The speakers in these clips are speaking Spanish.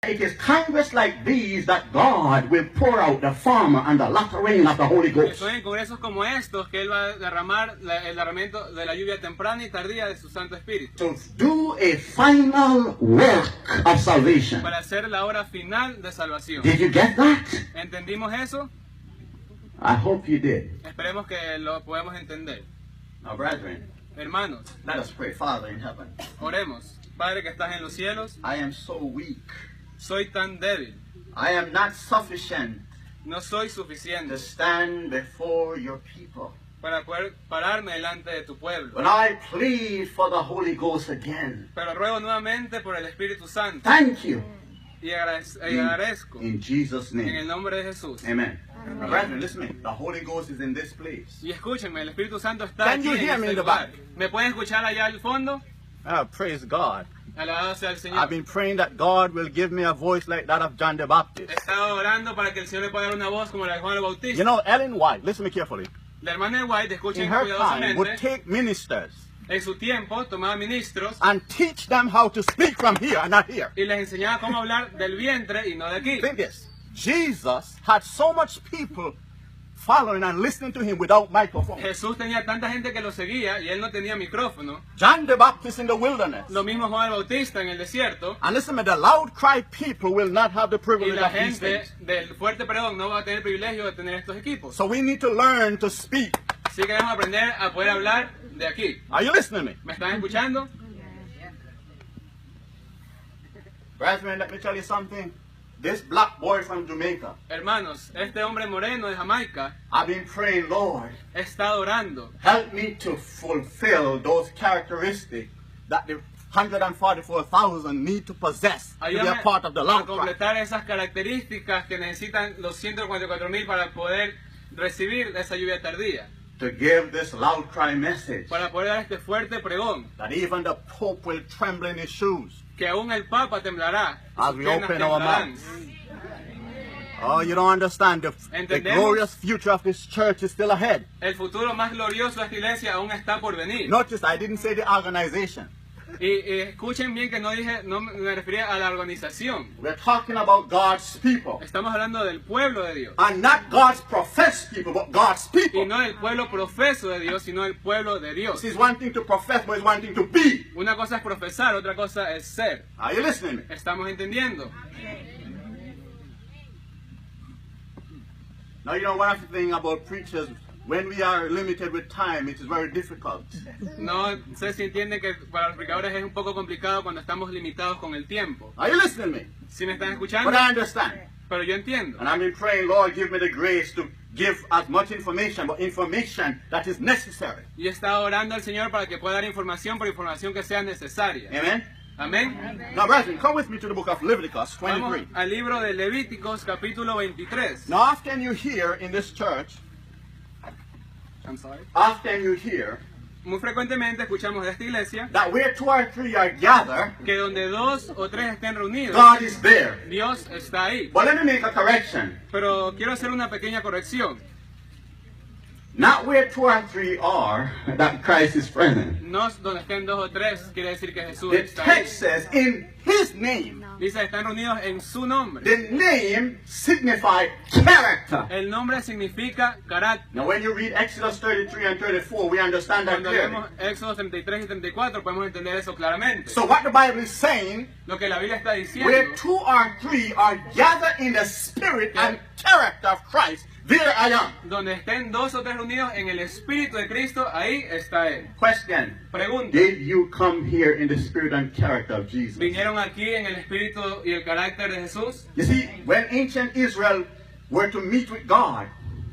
it is times like these that God will pour out the former and the latter rain of the Holy Ghost. Son en congresos como estos que Él va a derramar el derramamiento de la lluvia temprana y tardía de su Santo Espíritu. To do a final work of salvation. Para hacer la obra final de salvación. Did you get that? ¿Entendimos eso? I hope you did. Esperemos que lo podamos entender. Now, brethren, Hermanos, let us pray. Father in heaven, oremos. Padre que estás en los cielos, I am so weak. soy tan débil. I am not sufficient No soy to suficiente stand before your people. para poder pararme delante de tu pueblo. But I plead for the Holy Ghost again. Pero ruego nuevamente por el Espíritu Santo Thank you. y agradezco In Jesus' en el name. nombre de Jesús. Amen. Now, brethren, listen to me. The Holy Ghost is in this place. Y escúchenme, el Espíritu Santo está Can aquí you en hear me este in the lugar. back? ¿Me pueden escuchar allá al fondo? Praise God. Alabado sea el Señor. I've been praying that God will give me a voice like that of John the He Baptist. estado orando para que el Señor le pueda dar una voz como la de Juan el Bautista. You know, Ellen White, listen to me carefully. La hermana de White, In escuchen her time, would cuidadosamente, take ministers en su tiempo tomaba ministros and teach them how to speak from here and not here. y les enseñaba cómo hablar del vientre y no de aquí. Think this. Jesus had so much people following and listening to him without microphone. Jesús tenía tanta gente que lo seguía y él no tenía micrófono. John the Baptist in the wilderness. Lo mismo Juan el Bautista en el desierto. And listen, the loud cry people will not have the Y privilege la of these gente things. del fuerte pregón no va a tener el privilegio de tener estos equipos. So we need to learn to speak. Así que debemos aprender a poder hablar de aquí. Are you listening to me? ¿Me están escuchando? Brethren, let me tell you something. This black boy from Jamaica, Hermanos, este hombre moreno de Jamaica I've been praying, Lord, está orando. help me to fulfill those characteristics that the 144,000 need to possess to be a Ayúdame part of the a loud cry. completar esas características que necesitan los 144,000 para poder recibir esa lluvia tardía. To give this loud cry message Para poder dar este fuerte pregón. that even the Pope will tremble in his shoes. Que aún el Papa temblará. y As sus we piernas open our temblarán. mouths. Oh, you don't understand. The ¿Entendemos? glorious future of this church is still ahead. El futuro más glorioso de esta iglesia aún está por venir. Notice I didn't say the organization. Y escuchen bien que no me refería a la organización. We're talking about God's people. Estamos hablando del pueblo de Dios. And not God's professed people, but God's Y people. no del pueblo profeso de Dios, sino del pueblo de Dios. This is one thing to profess, but it's one thing to be. Una cosa es profesar, otra cosa es ser. Are you listening to me? ¿Estamos entendiendo? Now, you know, one of the things about preachers, when we are limited with time, it is very difficult. No sé si entienden que para los predicadores es un poco complicado cuando estamos limitados con el tiempo. Are you listening to me? ¿Sí me están escuchando? But I understand. Pero yo entiendo. And I've been praying, Lord, give me the grace to give as much information, but information that is necessary. Y he estado orando al Señor para que pueda dar información, por información que sea necesaria. Amen? Amén. Now, brethren, come with me to the book of Leviticus Vamos 23. al libro de Levíticos, capítulo 23. Now, often you hear in this church, I'm sorry. often you hear Muy frecuentemente escuchamos de esta iglesia that where two or three are gathered, que donde dos o tres estén reunidos, God is there. Dios está ahí. But let me make a correction. Pero quiero hacer una pequeña corrección. Not where two or three are, that Christ is present. No donde estén dos o tres quiere decir que Jesús The está ahí. text says, in his name. Dice, están reunidos en su nombre. The name signifies character. El nombre significa carácter. Now, when you read Exodus 33 and 34, we understand that Cuando clearly. leemos Éxodo 33 y 34 podemos entender eso claramente. So, what the Bible is saying, Lo que la Biblia está diciendo, where two or three are gathered in the spirit and character of Christ, there I am. donde estén dos o tres reunidos en el Espíritu de Cristo, ahí está Él. Question: Pregunta, did you come here in the spirit and character of Jesus? ¿vinieron aquí en el Espíritu y el carácter de Jesús? You see, when ancient Israel were to meet with God,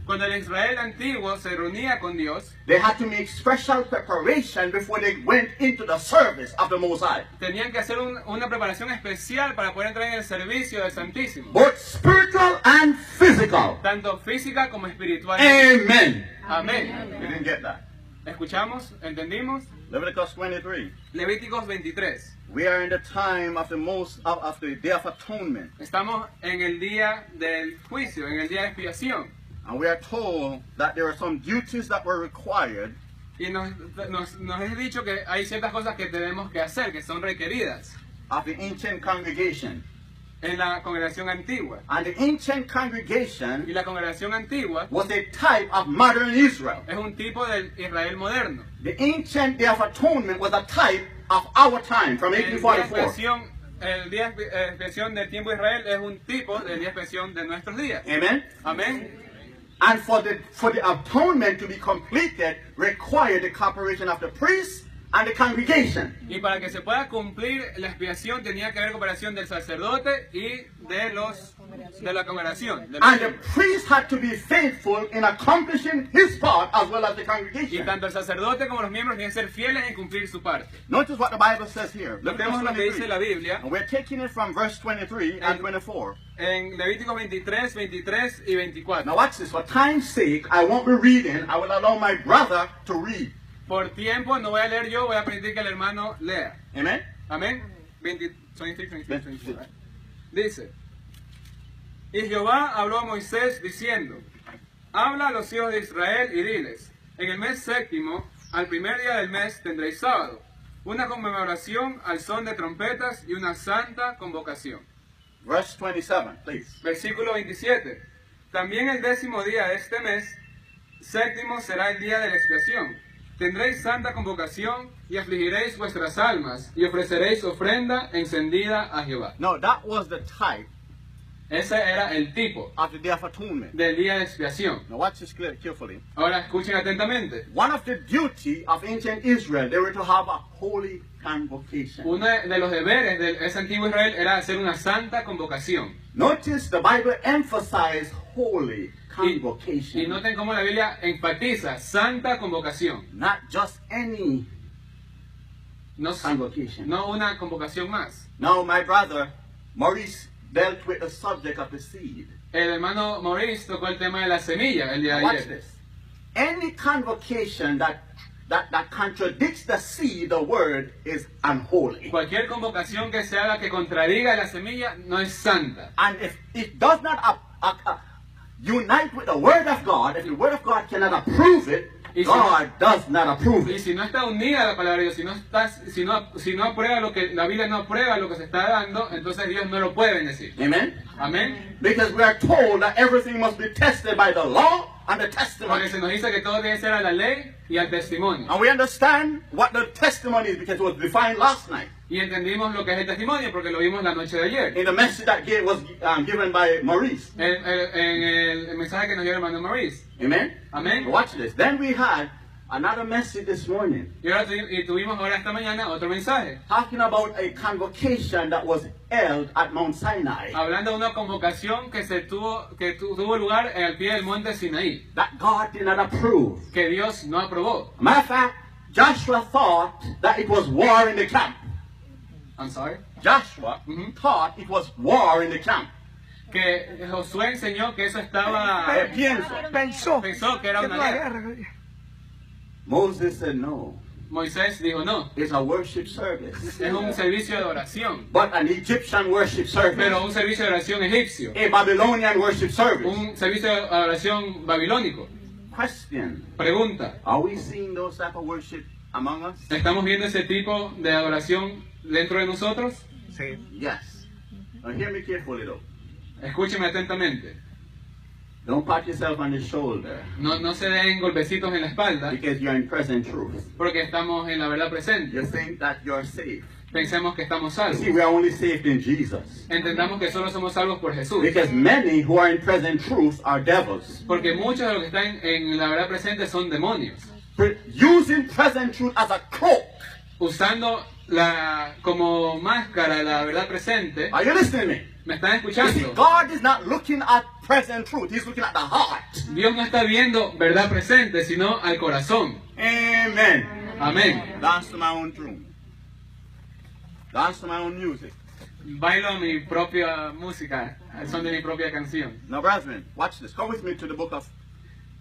Cuando el Israel antiguo se reunía con Dios, they had to make special preparation before they went into the service of the Most High. tenían que hacer una preparación especial para poder entrar en el servicio del Santísimo, Both spiritual and physical. tanto física como espiritual. Amen. Amén. You didn't get that. ¿Escuchamos? ¿Entendimos? Leviticus 23. Levíticos 23. We are in the time of of the Day of Atonement. Estamos en el día del juicio, en el día de expiación. And we are told that there are some duties that were required Y nos es dicho que hay ciertas cosas que tenemos que hacer, que son requeridas of the ancient congregation. en la congregación antigua. And the ancient congregation Y la congregación antigua was a type of modern Israel. es un tipo del Israel moderno. The ancient Day of Atonement was a type of our time from El día de 1844. expiación, el día de expiación del tiempo de Israel es un tipo del día de expiación de nuestros días. Amen. Amén. And for the atonement to be completed required the cooperation of the priests and the congregation. Y para que se pueda cumplir la expiación tenía que haber cooperación del sacerdote y de la congregación. De los And the miembros. priest had to be faithful in accomplishing his part as well as the Y congregation. tanto el sacerdote como los miembros tienen que ser fieles en cumplir su parte. Notice what the Bible says here. Look at Vemos verse lo que dice 23. la Biblia And we're taking it from verse 23 and 24. en Levíticos 23, 23 y 24. Now watch this. For time's sake, I won't be reading. I will allow my brother to read. Por tiempo no voy a leer yo, voy a permitir que el hermano lea. Amen. Amén. 23, 23, 24. Dice, y Jehová habló a Moisés diciendo, habla a los hijos de Israel y diles, en el mes séptimo, al primer día del mes tendréis sábado, una conmemoración al son de trompetas y una santa convocación. Verse 27, please. Versículo 27. También el 10º día de este mes, séptimo será el día de la expiación. Tendréis santa convocación y afligiréis vuestras almas y ofreceréis ofrenda encendida a Jehová. No, that was the type Ese era el tipo of the Day of Atonement. del día de expiación. Now watch this carefully. Ahora escuchen atentamente. One of the duty of ancient Israel, they were to have a holy convocation. Uno de los deberes de ese antiguo Israel era hacer una santa convocación. Notice the Bible emphasized holy Y convocation. noten cómo la Biblia enfatiza santa convocación. Not just any No, convocation. no una convocación más. Now, my brother Maurice dealt with the subject of the seed. El hermano Maurice tocó el tema de la semilla el día de Watch ayer. this. Any convocation that contradicts the seed, the word, is unholy. Cualquier convocación que se haga que contradiga la semilla no es santa. And if it does not unite with the word of God, if the word of God cannot approve it, Y si God does not approve Y it. si no está unida a la palabra de Dios, si no aprueba lo que la Biblia no aprueba lo que se está dando, entonces Dios no lo puede bendecir. Amen? Amén. Because we are told that everything must be tested by the law and the Porque testimony. se nos dice que todo debe ser a la ley y al testimonio. And we understand what the testimony is because it was defined last night Y entendimos lo que es el testimonio porque lo vimos la noche de ayer. in the message that was given by Maurice. En el mensaje que nos dio el hermano Maurice. Amen? Amén. Watch this. Then we had another message this morning Y ahora tuvimos ahora esta mañana otro mensaje. talking about a convocation that was held at Mount Sinai Hablando de una convocación que tuvo lugar al pie del monte Sinaí. that God did not approve. Que Dios no aprobó. Matter of fact, Joshua thought that it was war in the camp. I'm sorry. Joshua thought it was war in the camp. Que Josué enseñó que eso estaba... Pienso. Pensó que era una guerra. Moses said no. Moisés dijo no. It's a worship service. Es un servicio de oración. But an Egyptian worship service. Pero un servicio de oración egipcio. A Babylonian worship service. Un servicio de oración babilónico. Question. Pregunta. Are we seeing those type of worship among us? ¿Estamos viendo ese tipo de adoración dentro de nosotros? Yes. Now hear me carefully though. Escúcheme atentamente. Don't pat yourself on the shoulder No se den golpecitos en la espalda because you're in present truth. porque estamos en la verdad presente. You think that you're safe. Pensemos que estamos You salvos. see, we are only saved in Jesus. Entendamos que solo somos salvos por Jesús. Because many who are in present truth are devils. Porque muchos de los que están en la verdad presente son demonios. Using present truth as a cloak. Usando como máscara la verdad presente. Are you listening to me? ¿Me están You see, escuchando? God is not looking at present truth. He's looking at the heart. Dios no está viendo verdad presente, sino al corazón. Amen. Amén. Dance to my own tune. Dance to my own music. Bailo mi propia música, al son de mi propia canción. Now, brethren, watch this. Come with me to the book of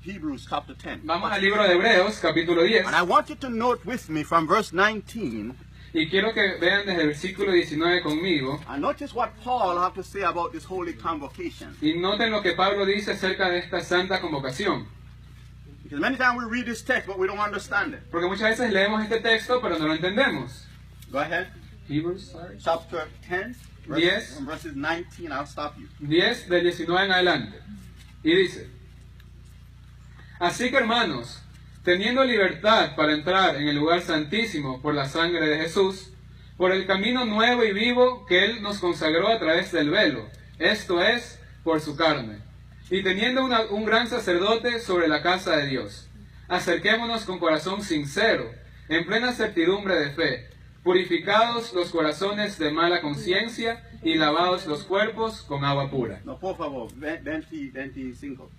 Hebrews chapter 10. Vamos al libro de Hebreos, capítulo 10. And I want you to note with me from verse 19. Y quiero que vean desde el versículo 19 conmigo. And notice what Paul have to say about this holy convocation. Y noten lo que Pablo dice acerca de esta santa convocación. Because many times we read this text, but we don't understand it. Porque muchas veces leemos este texto, pero no lo entendemos. Go ahead. Hebrews, sorry. Chapter 10. 10, verses 19, I'll stop you. 10 del 19 en adelante. Y dice: así que hermanos, teniendo libertad para entrar en el lugar santísimo por la sangre de Jesús, por el camino nuevo y vivo que Él nos consagró a través del velo, esto es, por su carne, y teniendo un gran sacerdote sobre la casa de Dios, acerquémonos con corazón sincero, en plena certidumbre de fe, purificados los corazones de mala conciencia y lavados los cuerpos con agua pura. No, por favor, 25.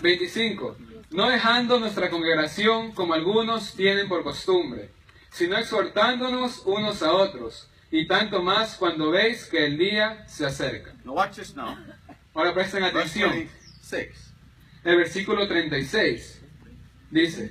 25. No dejando nuestra congregación como algunos tienen por costumbre, sino exhortándonos unos a otros, y tanto más cuando veis que el día se acerca. Now watch this now. Ahora presten Verse atención. 26. El versículo 36 dice,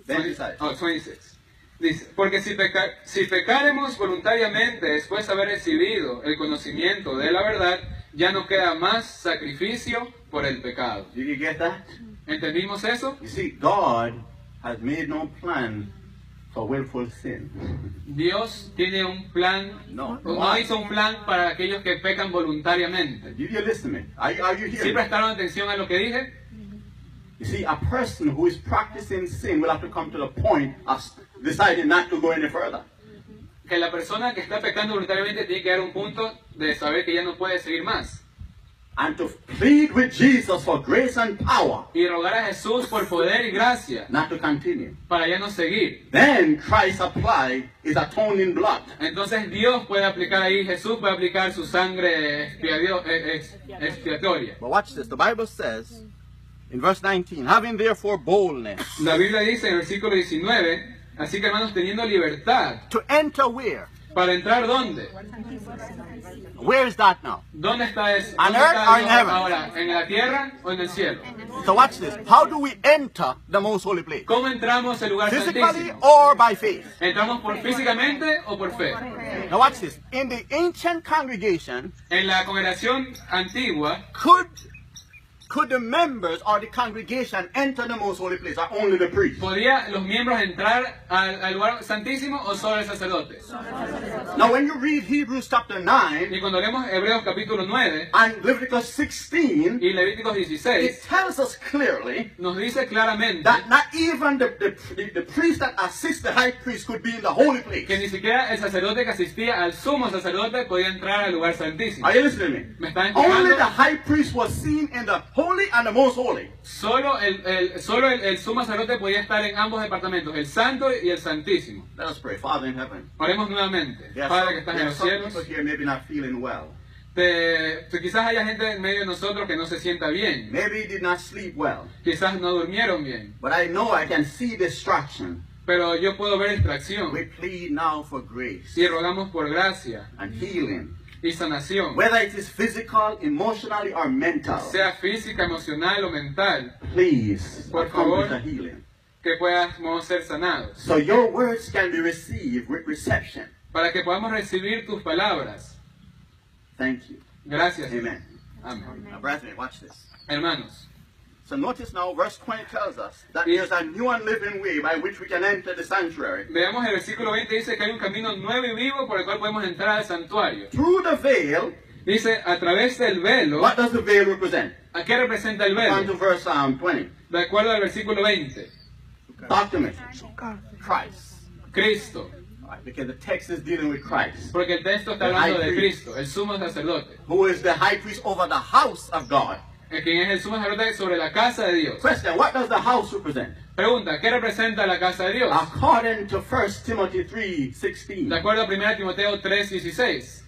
26. Dice, porque si pecaremos voluntariamente después de haber recibido el conocimiento de la verdad, ya no queda más sacrificio por el pecado. Did you get that? ¿Entendimos eso? You see, God has made no plan for willful sin. Dios tiene un plan, No. no hizo un plan para aquellos que pecan voluntariamente. Did you listen to me? Are you ¿Sí hearing? prestaron atención a lo que dije? You see, a person who is practicing sin will have to come to the point of deciding not to go any further. Que la persona que está pecando voluntariamente tiene que dar un punto de saber que ya no puede seguir más. And to plead with Jesus for grace and power Y rogar a Jesús por poder y gracia not to continue. para ya no seguir. Then Christ applied his atoning blood. Entonces Dios puede aplicar ahí, Jesús puede aplicar su sangre expiatoria. But watch this. The Bible says in verse 19, having therefore boldness La Biblia dice en el versículo 19, así que hermanos, teniendo libertad, to enter where? ¿para entrar dónde? Where is that now? ¿Dónde está eso? On ¿Dónde earth está or in Dios heaven? ahora? ¿En la tierra o en el cielo? So watch this. How do we enter the most holy place? ¿Cómo entramos al lugar Physically santísimo? or by faith? ¿Entramos por físicamente o por fe? Now watch this. In the ancient congregation, En la congregación antigua, could the members or the congregation enter the most holy place, or only the priest? ¿podía los miembros entrar al lugar santísimo o solo el sacerdote? Now when you read Hebrews chapter 9 Y cuando leemos Hebreos capítulo 9 and Leviticus 16, y Levíticos it 16, tells us clearly nos dice claramente that not even the priest that assists the high priest could be in the holy place. que ni siquiera el sacerdote que asistía al sumo sacerdote podía entrar al lugar santísimo. Are you listening to me? ¿Me están Only escuchando? the high priest was seen in the holy and the most holy. Solo el sumo sacerdote podía estar en ambos departamentos, el santo y el santísimo. Let us pray. Father in heaven, Oremos nuevamente. there Padre are que estás some, en los some cielos, people here maybe not feeling well. quizás haya gente en medio de nosotros que no se sienta bien. Maybe did not sleep well. Quizás no durmieron bien. But I know I can see distraction. Pero yo puedo ver distracción. We plead now for grace Y rogamos por gracia and healing. y sanación. Whether it is physical, emotionally, or mental, Sea física, emocional o mental. please Por accomplish favor. a healing. Que podamos ser sanados. So your words can be received with reception. Para que podamos recibir tus palabras. Thank you. Gracias. Amen. Amén. Now, brethren, watch this. Hermanos, So notice now, verse 20 tells us that there's a new and living way by which we can enter the sanctuary. veamos el versículo 20, dice que hay un camino nuevo y vivo por el cual podemos entrar al santuario. Through the veil, Dice, a través del velo, what does the veil represent? ¿a qué representa el On to velo? verse 20. De acuerdo al versículo 20, Talk to me. Christ. Cristo. All right, because the text is dealing with Christ, Porque el texto está hablando de Cristo, el sumo sacerdote. who is the high priest over the house of God. Quien es el sumo sacerdote sobre la casa de Dios. Question, what does the house represent? Pregunta, ¿qué representa la casa de Dios? According to 1 Timothy 3:16, De acuerdo a 1 Timoteo 3:16,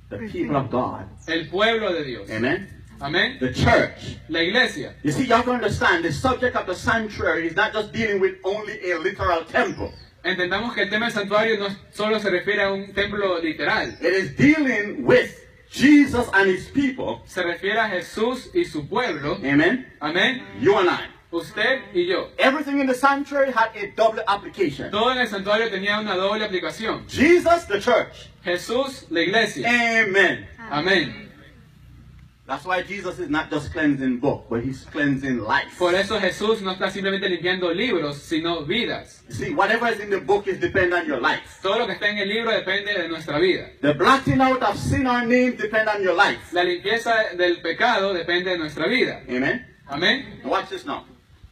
the people of God. el pueblo de Dios. Amen. Amén. The church. La iglesia. You see, you have to understand the subject of the sanctuary is not just dealing with only a literal temple. Entendamos que el tema del santuario no solo se refiere a un templo literal. It is dealing with Jesus and his people. Se refiere a Jesús y su pueblo. Amen. Amén. You and I. Usted y yo. Everything in the sanctuary had a double application. Todo en el santuario tenía una doble aplicación. Jesus, the church. Jesús, la iglesia. Amen. Amén. That's why Jesus is not just cleansing book, but he's cleansing life. Por eso Jesús no está simplemente limpiando libros, sino vidas. You see, whatever is in the book is depend on your life. Todo lo que está en el libro depende de nuestra vida. The blotting out of sin or name depend on your life. La limpieza del pecado depende de nuestra vida. Amen. Amén. Now watch this now.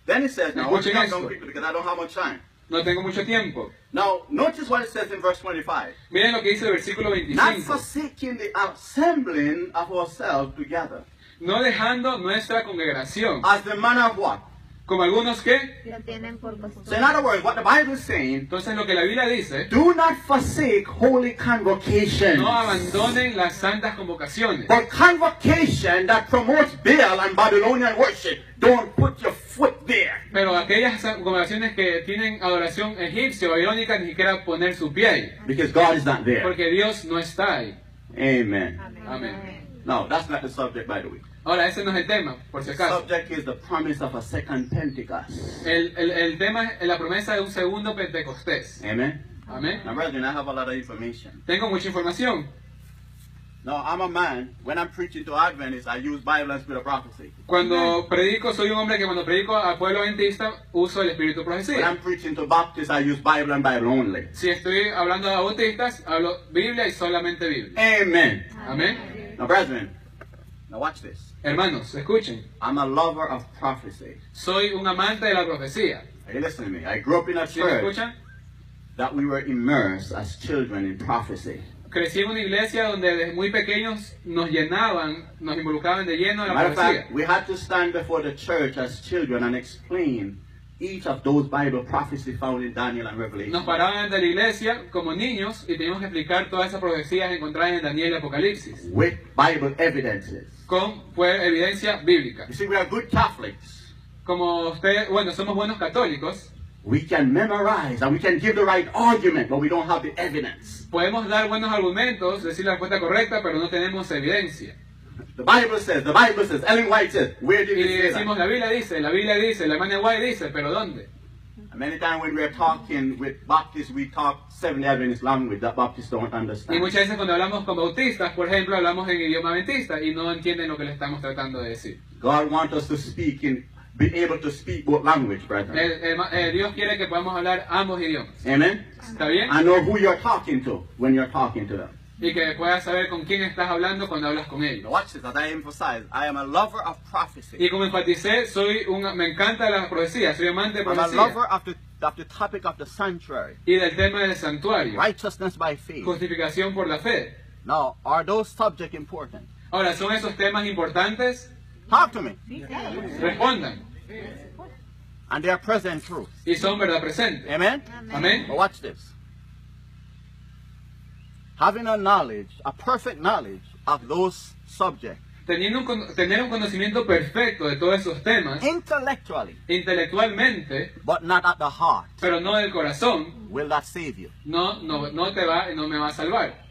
Then it says, now I want to Escuchen count down esto. quickly because I don't have much time. No tengo mucho tiempo. Now, notice what it says in verse 25. Miren lo que dice el versículo Not 25. forsaking the assembling of ourselves together. No dejando nuestra congregación. As the manner of what? Como algunos que. Lo tienen por So costumbre. in other words, what the Bible is saying, Entonces lo que la Biblia dice. do not forsake holy convocations. No abandonen las santas convocaciones. But convocation that promotes Baal and Babylonian worship, don't put your foot there. Pero aquellas congregaciones que tienen adoración egipcia o babilónica ni siquiera poner su pie ahí. Because God is not there. Porque Dios no está ahí. Amen. Amén. No, that's not the subject, by the way. Ahora, ese no es el tema, por si The acaso. subject is the promise of a second Pentecost. El tema es la promesa de un segundo Pentecostés. Amen. Amén. Now, brethren, I have a lot of information. Tengo mucha información. Now, I'm a man. When I'm preaching to Adventists, I use Bible and Spirit of Prophecy. Cuando predico, soy un hombre que cuando predico al pueblo adventista uso el espíritu de When profecía. I'm preaching to Baptists, I use Bible and Bible only. Si estoy hablando a bautistas, hablo Biblia y solamente Biblia. Amen. Amén. Now, brethren, now watch this. Hermanos, escuchen. I'm a lover of prophecy. Soy un amante de la profecía. Are you listening to me? I grew up in a ¿Sí me church escuchan? that we were immersed as children in prophecy. Crecí en una iglesia donde desde muy pequeños nos llenaban, nos involucraban de lleno en la Matter of profecía. fact, we had to stand before the church as children and explain each of those Bible prophecies found in Daniel and Revelation. Nos paraban ante la iglesia como niños y teníamos que explicar todas esas profecías encontradas en Daniel y Apocalipsis With Bible evidences. con evidencia bíblica. You see, we are good Catholics. Como ustedes, bueno, somos buenos católicos, We can memorize and we can give the right argument, but we don't have the evidence. podemos dar buenos argumentos, decir la respuesta correcta, pero no tenemos evidencia. The Bible says, Ellen White says, where did Y it say decimos, that? la Biblia dice, la hermana White dice, pero ¿dónde? And many times when we're talking with Baptists, we talk Seventh-day Adventist language that Baptists don't Y understand. muchas veces cuando hablamos con bautistas, por ejemplo, hablamos en idioma adventista y no entienden lo que le estamos tratando de decir. God wants us to speak be able to speak both language, brethren. Dios quiere que podamos hablar ambos idiomas. Amen? ¿Está bien? And know who you're talking to when you're talking to them. Y que puedas saber con quién estás hablando cuando hablas con Now ellos. watch this, as I emphasize, I am a lover of prophecy. Y como enfaticé, me encanta la profecía, soy amante de I'm a profecía. lover of the topic of the sanctuary. Y del tema del santuario, Righteousness by faith. justificación por la fe. Now, are those subjects important? Ahora, ¿son esos temas importantes? Talk to me. Respondan. And they are present truth. Y son verdad presente. Amen? Amén. But watch this. Having a perfect knowledge of those subjects, Tener un conocimiento perfecto de todos esos temas, intellectually, intelectualmente, but not at the heart, pero no del corazón, will that save you? no me va a salvar.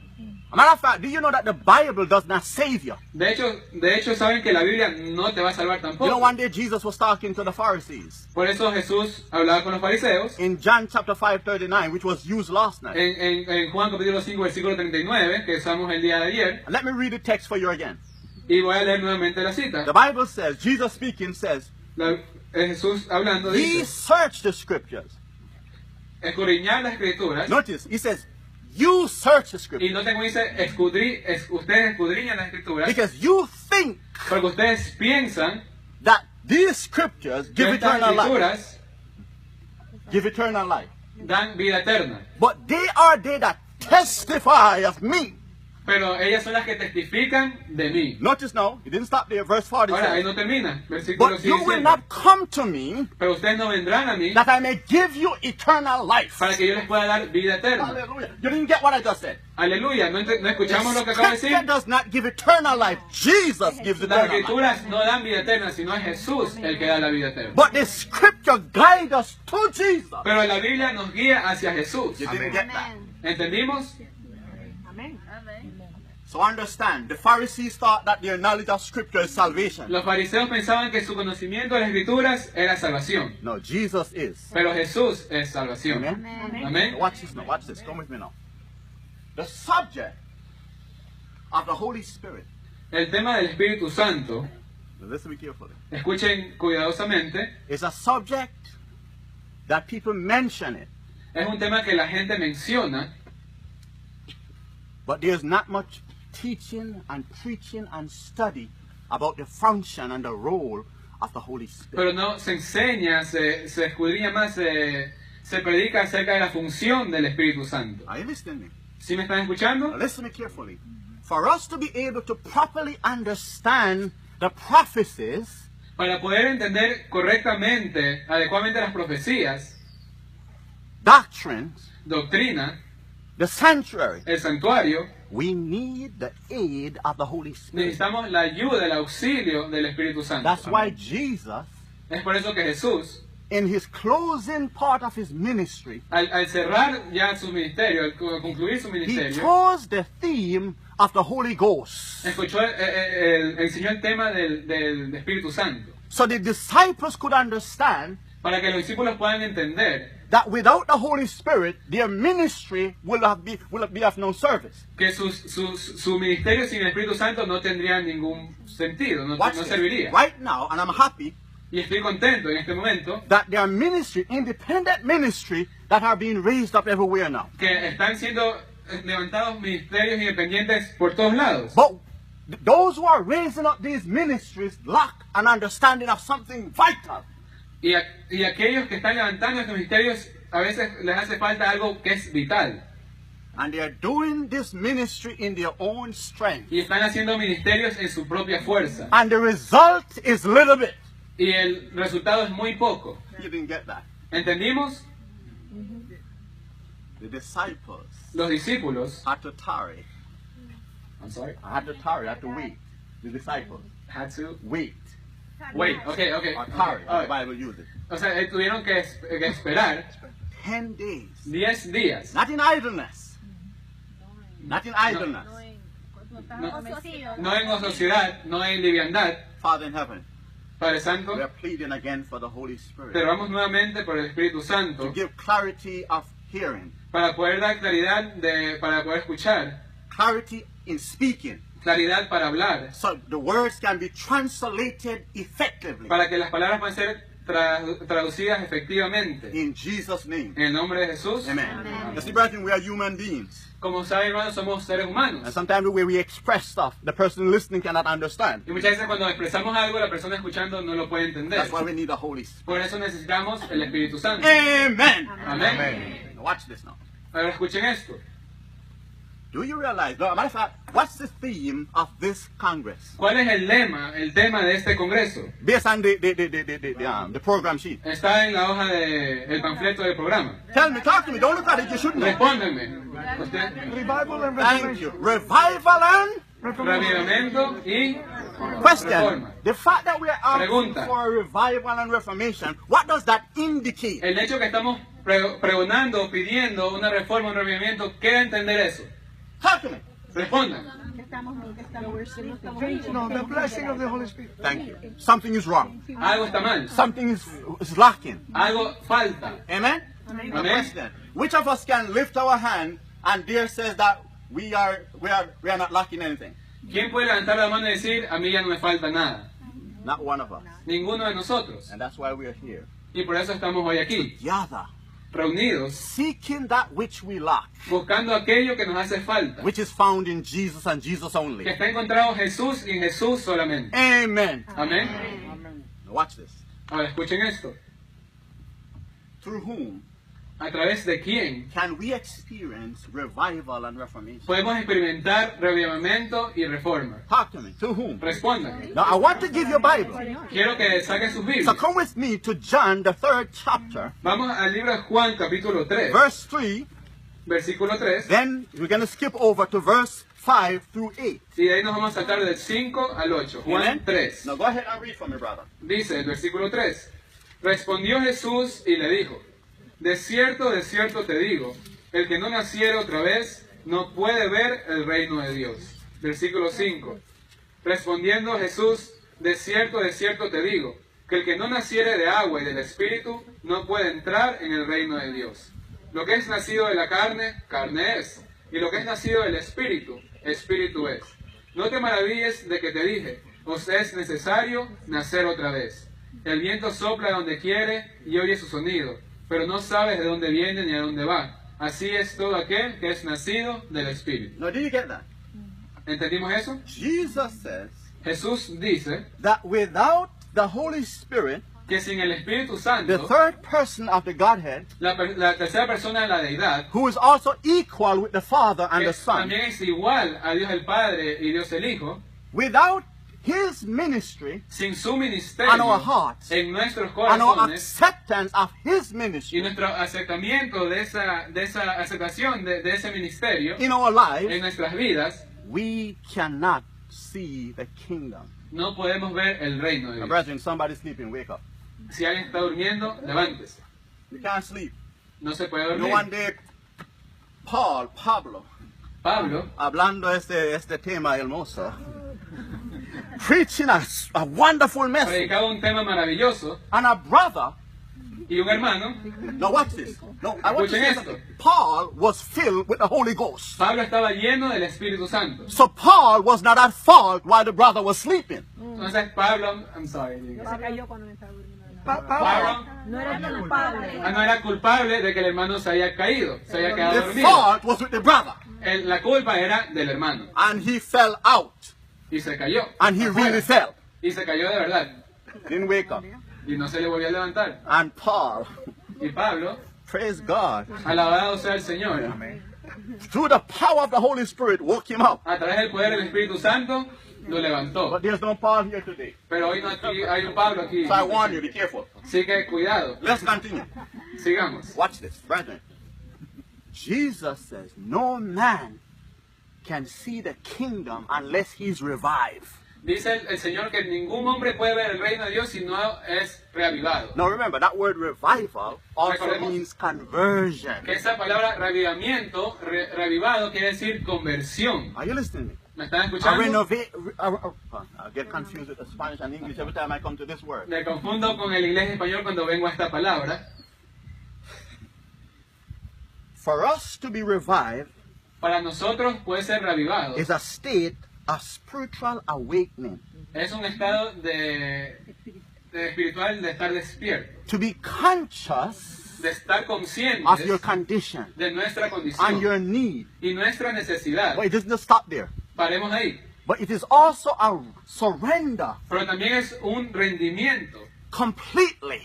A matter of fact, do you know that the Bible does not save you? De hecho, saben que la Biblia no te va a salvar You know, tampoco. one day Jesus was talking to the Pharisees Por eso Jesús hablaba con los fariseos in John chapter 5:39, which was used last night. en Juan capítulo 5, versículo 39, que usamos el día de ayer, And let me read the text for you again. y voy a leer nuevamente la cita. The Bible says, Jesus speaking says, Jesús hablando ye dice, search the scriptures. escudriñar las escrituras, Notice, he says, you search the y scriptures. no tengo dice, ustedes escudriñan las escrituras, Because you think porque ustedes piensan that these scriptures que give estas eternal life. escrituras Give eternal life. dan vida eterna. But they are they that testify of me. Pero ellas son las que testifican de mí. Notice now, it didn't stop there. Verse 40 Ahora, ahí says, no termina. Versículo but you will 17. not come to me Pero ustedes no vendrán a mí that I may give you eternal life. para que yo les pueda dar vida eterna. Hallelujah. You didn't get what I just said. Aleluya. ¿No escuchamos lo que The acabo de decir? scripture does not give eternal life. Jesus gives Las eternal life. escrituras no dan vida eterna, sino es Jesús el que da la vida eterna. But the scripture guides us to Jesus. Pero la Biblia nos guía hacia Jesús. You didn't get that. ¿Entendimos? So understand, the Pharisees thought that their knowledge of scripture is salvation. Los fariseos pensaban que su conocimiento de las escrituras era salvación. No, Jesus is. Pero Jesús es salvación. Amen. Amén. Watch this now. Watch this. Come with me now. The subject of the Holy Spirit El tema del Espíritu Santo, listen to me carefully, escuchen cuidadosamente, is a subject that people mention it, es un tema que la gente menciona, but there's not much teaching and preaching and study about the function and the role of the Holy Spirit. pero no se enseña, se escudriña más, se predica acerca de la función del Espíritu Santo. Are you listening to me? ¿Sí me están Now escuchando? listen to me carefully. For us to be able to properly understand the prophecies, Para poder entender correctamente, adecuadamente las profecías, doctrines, doctrina, the sanctuary, el santuario, we need the aid of the Holy Spirit. necesitamos la ayuda, el auxilio del Espíritu Santo. That's why Jesus, Es por eso que Jesús, in his closing part of his ministry, al cerrar ya su ministerio, al concluir su he ministerio, chose the theme of the Holy Ghost. enseñó el tema del Espíritu Santo, So the disciples could understand para que los discípulos puedan entender that without the Holy Spirit, their ministry will be of no service. que su ministerio sin el Espíritu Santo no tendría ningún sentido, no Watch serviría. this. Right now, and I'm happy Y estoy contento en este momento that there are ministry, independent ministry, that are being raised up everywhere now. que están siendo levantados ministerios independientes por todos lados. But those who are raising up these ministries lack an understanding of something vital. Y aquellos que están levantando estos ministerios, a veces les hace falta algo que es vital. And they are doing this ministry in their own strength. Y están haciendo ministerios en su propia fuerza. And the result is little bit. Y el resultado es muy poco. You didn't get that. ¿Entendimos? The disciples Los discípulos, had to tarry. I'm sorry, Had to wait. The disciples had to wait. wait, okay. Or tarry, All the right. Bible uses. O sea, tuvieron que esperar 10 days. 10 días. Not in idleness. Not in idleness. No en ociosidad, no en liviandad, Father in heaven, Padre Santo, we are pleading again for the Holy Spirit pero vamos nuevamente por el Espíritu to Santo give clarity of hearing, para poder dar claridad, para poder escuchar, clarity in speaking, claridad para hablar, so the words can be translated effectively. para que las palabras puedan ser traducidas efectivamente. In Jesus' name. En el nombre de Jesús. Amen. You see, brethren, we are human beings. Como saben, hermanos, somos seres humanos. And sometimes the way we express stuff, the person listening cannot understand. Y muchas veces cuando expresamos algo, la persona escuchando no lo puede entender. That's why we need the Holy Spirit. Por eso necesitamos el Espíritu Santo. Amen. Amén. Now watch this now. Ahora escuchen esto. Do you realize, no, matter of fact, what's the theme of this Congress? ¿Cuál es el tema de este congreso? Based on the program sheet. Está en la hoja del panfleto del programa. Tell me, talk to me, don't look at it, you shouldn't know. Respóndenme. Usted, Revival and Thank restoration. you. Revival and Revivamiento y question. reforma. The fact that we are asking Pregunta. for a revival and reformation, what does that indicate? El hecho que estamos pregonando, pidiendo una reforma, un revivimiento, ¿qué da a entender eso? Talk to me. Respondan. No, the blessing of the Holy Spirit. Thank you. Something is wrong. Algo está mal. Something is lacking. Algo falta. Amen? Amén. Question. Which of us can lift our hand and there says that we are not lacking anything? ¿Quién puede levantar la mano y decir, a mí ya no me falta nada? Not one of us. Ninguno de nosotros. And that's why we are here. Y por eso estamos hoy aquí, Gather. reunidos, Seeking that which we lack, buscando aquello que nos hace falta, which is found in Jesus and Jesus que only. está encontrado en Jesús y en Jesús solamente. Amen. Amén. Now watch this. Ahora escuchen esto. Through whom ¿A través de quién can we experience revival and reformation? podemos experimentar revivamiento y reforma? Talk to me. To whom? Respondan. Now I want to give you a Bible. Quiero que saquen sus So Biblias. come with me to John, the 3rd chapter, Vamos al libro de Juan, capítulo 3, verse 3. versículo 3. Then we're going to skip over to verse 5 through 8. Y de ahí nos vamos a saltar del 5 al 8. Juan Amen? 3. Now go ahead and read for me, brother. Dice el versículo 3. Respondió Jesús y le dijo, de cierto te digo, el que no naciere otra vez no puede ver el reino de Dios. Versículo 5. Respondiendo Jesús, de cierto te digo, que el que no naciere de agua y del Espíritu no puede entrar en el reino de Dios. Lo que es nacido de la carne, carne es, y lo que es nacido del Espíritu, Espíritu es. No te maravilles de que te dije, os es necesario nacer otra vez. El viento sopla donde quiere y oye su sonido, pero no sabes de dónde viene ni a dónde va. Así es todo aquel que es nacido del Espíritu. Now, did you get that? ¿Entendimos eso? Jesus says Jesús dice that without the Holy Spirit, que sin el Espíritu the Santo, third person of the Godhead, la tercera persona de la deidad, who is also equal with the Father and que the Son, también es igual a Dios el Padre y Dios el Hijo, without His ministry sin su and our ministerio hearts en nuestros and our corazones acceptance of His y ministry nuestro aceptamiento de esa aceptación de ese ministerio in our lives, en nuestras vidas, we cannot see the kingdom. no podemos ver el reino de Now, Dios. brethren, somebody sleeping, wake up. Si alguien está durmiendo, levántese. You can't sleep. No se puede No one dormir. day, Pablo, Pablo, hablando este tema hermoso, preaching a wonderful message, predicaba un tema maravilloso and a brother. y un hermano, Now watch this. No, I want you to Escuchen say esto. something. Paul was filled with the Holy Ghost. Pablo estaba lleno del Espíritu Santo. So Paul was not at fault while the brother was sleeping. Entonces Pablo, I'm sorry, Se cayó cuando me estaba durmiendo. Pablo No era culpable. no era culpable de que el hermano se haya caído, se haya quedado The dormido. fault was with the brother. La culpa era del hermano And he fell out. y se cayó. And he afuera. really fell. Y se cayó de verdad Didn't wake up. y no se le volvió a levantar. And Paul, Y Pablo, praise God, alabado sea el Señor, through the power of the Holy Spirit, woke him up. a través del poder del Espíritu Santo lo levantó. But there's no Paul here today. Pero hoy no aquí, hay un Pablo aquí. So I warn you, be careful. Así que cuidado, Let's continue. sigamos. Watch this, brethren. Jesus says, no man can see the kingdom unless he's revived. Dice el Señor que ningún hombre puede ver el reino de Dios si no es reavivado. Now remember, that word revival also Recordemos. means conversion. Que esa palabra reavivamiento, reavivado, quiere decir conversión. Are you listening to me? ¿Me están A escuchando? renovate. I get confused with the Spanish and English every time I come to this word. Me confundo con el inglés y español cuando vengo a esta palabra. For us to be revived Para nosotros puede ser reavivado. is a state of spiritual awakening. Es un estado de espiritual de estar despierto, To be conscious de estar of conscientes your condition de nuestra and condición your need. y nuestra necesidad. But it doesn't just stop there. Paremos ahí. But it is also a surrender Pero también es un rendimiento completely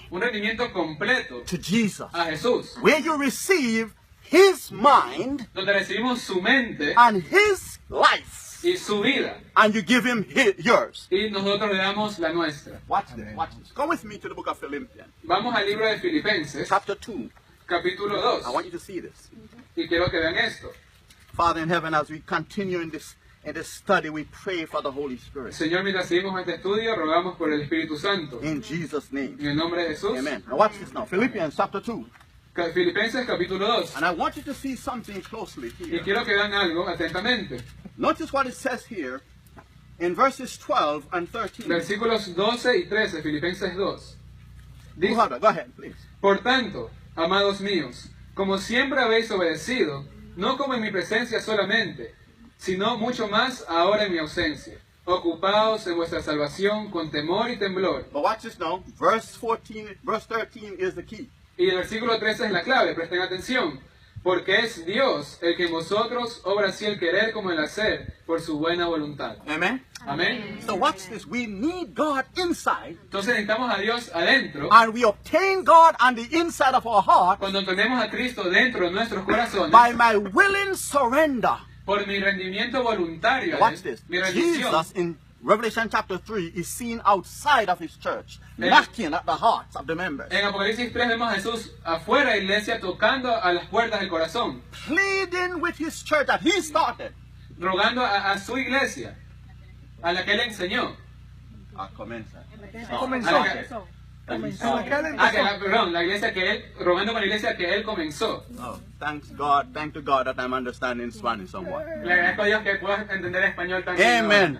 completo to Jesus. a Jesús, Where you receive His mind donde recibimos su mente and His life, y su vida and you give Him yours. y nosotros le damos la nuestra. Watch this, watch this. Come with me to the book of Philippians, Vamos al libro de Filipenses, chapter 2. capítulo I want 2, you to see this. y quiero que vean esto. Father in heaven, as we continue in this study, we pray for the Holy Spirit. Señor, mientras seguimos este estudio, rogamos por el Espíritu Santo. In Jesus' name. En el nombre de Jesús. Amen. Now watch this now. Philippians chapter 2. Filipenses capítulo 2. And I want you to see something closely Y here. quiero que vean algo atentamente. Notice what it says here in verses 12 and 13. Versículos 12 y 13, Filipenses 2. Dice, Go ahead, please. por tanto, amados míos, como siempre habéis obedecido, no como en mi presencia solamente, sino mucho más ahora en mi ausencia. Ocupaos en vuestra salvación con temor y temblor. But watch this now. Verse 13 is the key. Y el versículo 13 es la clave, presten atención. Porque es Dios el que en vosotros obra así el querer como el hacer, por su buena voluntad. Amen. Amén. So watch this. We need God inside, Entonces necesitamos a Dios adentro. and we obtain God on the inside of our heart Cuando tenemos a Cristo dentro de nuestros corazones, by my willing surrender. por mi rendimiento voluntario, a Watch Él, this. mi rendición. Jesus in Revelation chapter 3 is seen outside of His church, knocking at the hearts of the members, En Apocalipsis 3 vemos a Jesús afuera de la iglesia tocando a las puertas del corazón, pleading with His church that He started. rogando a su iglesia, a la que Él enseñó. Comienza. Comenzó. A la que- Comenzó. perdón, la iglesia que Él, rogando con la iglesia que Él comenzó. Oh, thank to God that I'm understanding Spanish somewhat. Le agradezco a Dios que puedas entender español también. Amen.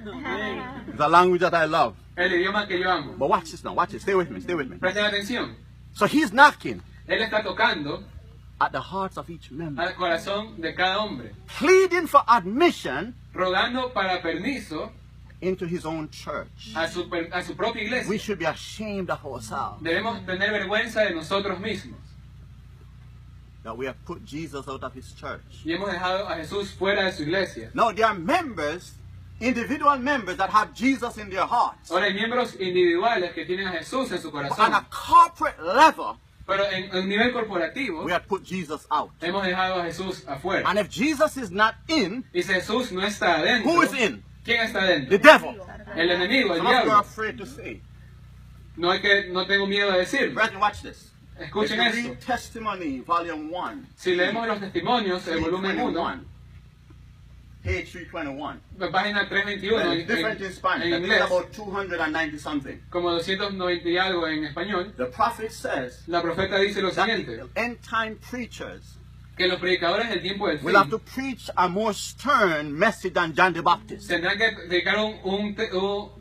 It's a language that I love. El idioma que yo amo. But watch this now. Watch it. Stay with me. Stay with me. Presten atención. So He's knocking, Él está tocando at the hearts of each member, al corazón de cada hombre, pleading for admission rogando para permiso into his own church. a su propia We iglesia. should be ashamed of ourselves Debemos tener vergüenza de nosotros mismos. that we have put Jesus out of his church. Y hemos dejado a Jesús fuera de su iglesia. Now, there are members, individual members that have Jesus in their hearts. Ahora hay miembros individuales que tienen a Jesús en su But on corazón. a corporate level, Pero en un nivel corporativo we have put Jesus out. hemos dejado a Jesús afuera. And if Jesus is not in, Y si Jesús no está adentro, who is in? ¿quién está The adentro? devil. El enemigo, el Some of you are diablo. afraid to say. No tengo miedo de decirlo. Brethren, watch this. If Escuchen you esto. read Testimony, Volume 1, Si leemos los testimonios, el volumen 1, page 321. la página 321 Well, it's different in Spanish. en I think inglés, about 290 something. como 290 y algo en español, The prophet says la profeta dice lo that siguiente, the end time preachers que los predicadores del tiempo del will have to fin preach a more stern message than John the Baptist. tendrán que dedicar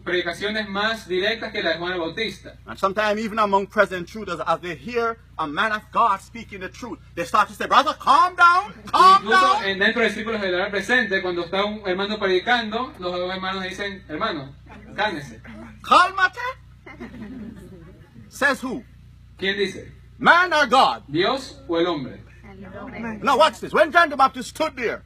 predicaciones más directas que la de Juan el Bautista. And sometimes even among present truthers, as they hear a man of God speaking the truth, they start to say, brother, calm down, calm Incluso down. dentro de círculos de la hora presente, cuando está un hermano predicando, los dos hermanos dicen, hermano, cálmese. Cálmate. Says who? ¿Quién dice? Man or God? ¿Dios o el hombre? Now watch this. When John the Baptist stood there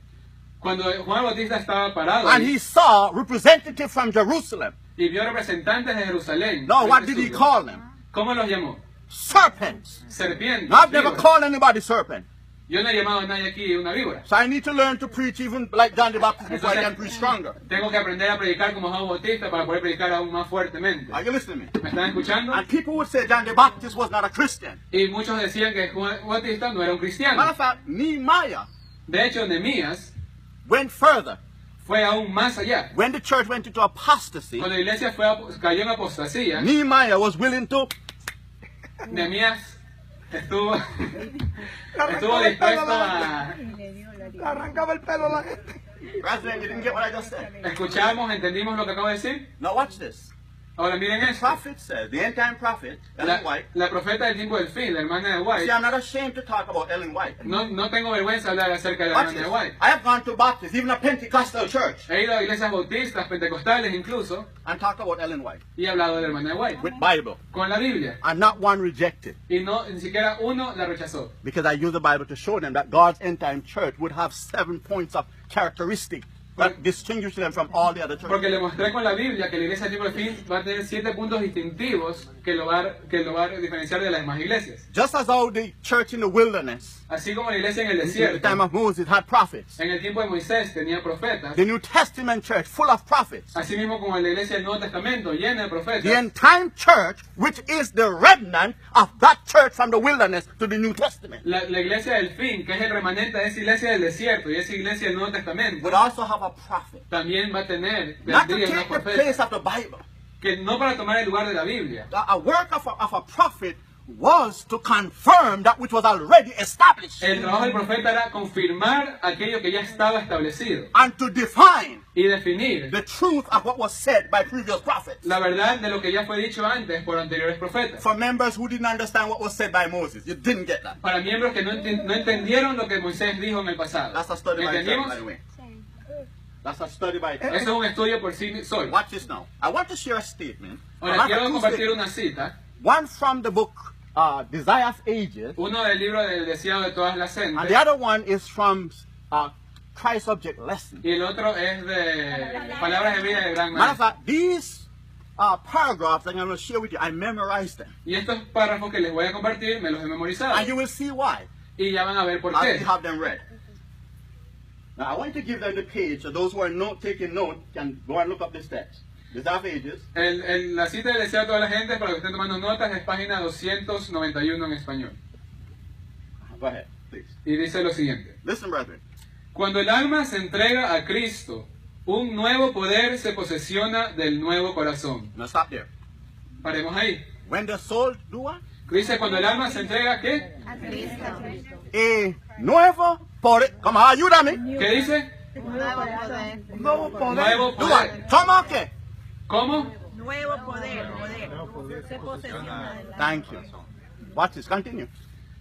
Cuando Juan el Bautista estaba parado and ahí he saw representative from Jerusalem, y vio representantes de Jerusalén, now what frente did he suyo, call them? ¿cómo los llamó? Serpents. Serpientes. Now, I've never víboras. called anybody serpent. Yo no he llamado a nadie aquí una víbora. So I need to learn to preach even like John the Baptist before I can preach stronger. Tengo que aprender a predicar como Juan Bautista para poder predicar aún más fuertemente. Are you listening to me? ¿Me están escuchando? And people would say John the Baptist was not a Christian. Y muchos decían que Juan Bautista no era un Matter cristiano. of fact, Nehemiah De hecho, Nehemías went further. fue aún más allá. When the church went into apostasy, Cuando la iglesia cayó en apostasía, Nehemiah was willing to Nehemías estuvo Arrancaba el pelo dispuesto a a... le arrancaba el pelo a la gente. Brethren, you didn't get what I just said. Escuchamos, entendimos lo que acabo de decir. Now watch this. Ahora miren The esto. prophet says, the end time prophet, Ellen White. La profeta del tiempo del fin, la hermana de See, White. I'm not ashamed to talk about Ellen White. No tengo vergüenza de hablar acerca de la Watch hermana this. de White. I have gone to Baptist, even a Pentecostal church, He ido a iglesias bautistas, pentecostales incluso, and talked about Ellen White y he hablado de la hermana de White. with Bible. Con la Biblia. And not one rejected. Y ni siquiera uno la rechazó. Because I use the Bible to show them that God's end time church would have 7 points of characteristic that distinguish them from all the other churches. Porque le mostré con la Biblia que la iglesia del tiempo del fin va a tener 7 puntos distintivos que lo va a diferenciar de las demás iglesias. Just as how the church in the wilderness, Así como la iglesia en el in the time desierto, of Moses, had prophets. en el tiempo de Moisés tenía profetas, The New Testament church, full of prophets. así mismo como la iglesia del Nuevo Testamento, llena de The profetas, end time church, which is the remnant of that church from the wilderness to the New Testament, la iglesia del fin, que es el remanente de esa iglesia del desierto y esa iglesia del Nuevo Testamento, would also have a prophet. también va a tener, Not to tendría una take the profeta, place of the Bible. que no para tomar el lugar de la Biblia. A work of a prophet was to confirm that which was already established El trabajo del profeta era confirmar aquello que ya estaba establecido and to define y definir the truth of what was said by previous prophets. la verdad de lo que ya fue dicho antes por anteriores profetas. For members who didn't understand what was said by Moses, you didn't get that. Para miembros que no entendieron lo que Moisés dijo en el pasado. That's a study by itself, ¿Entendimos? by the way. That's a study by itself. Eso es un estudio por sí solo. Watch this now. I want to share a statement. Ahora quiero Two compartir statements. una cita, One from the book Desire of Ages, uno del libro del deseado de todas las and the gentes other one is from Christ Subject Lesson. y el otro es de Palabras de Vida del Gran Matter of Maestro. fact, these paragraphs that I'm going to share with you, I memorized them. Y estos párrafos que les voy a compartir me los he memorizado And you will see why y ya van a ver por as qué. we have them read. Now, I want to give them the page so those who are taking note can go and look up this text. Desire of Ages. La cita del deseado de todas las gentes, para los que estén tomando notas, es página 291 en español. Go ahead, please. Y dice lo siguiente. Listen, brethren. Cuando el alma se entrega a Cristo, un nuevo poder se posesiona del nuevo corazón. Now stop there. Paremos ahí. When the soul do what? Dice, cuando el alma se entrega, ¿qué? A nuevo poder. Come on, ayúdame. ¿Qué dice? Nuevo poder. Nuevo Do what? poder. Come on, ¿qué? ¿Cómo? Nuevo poder, poder. Se posesiona. Thank you. Watch this. Continue.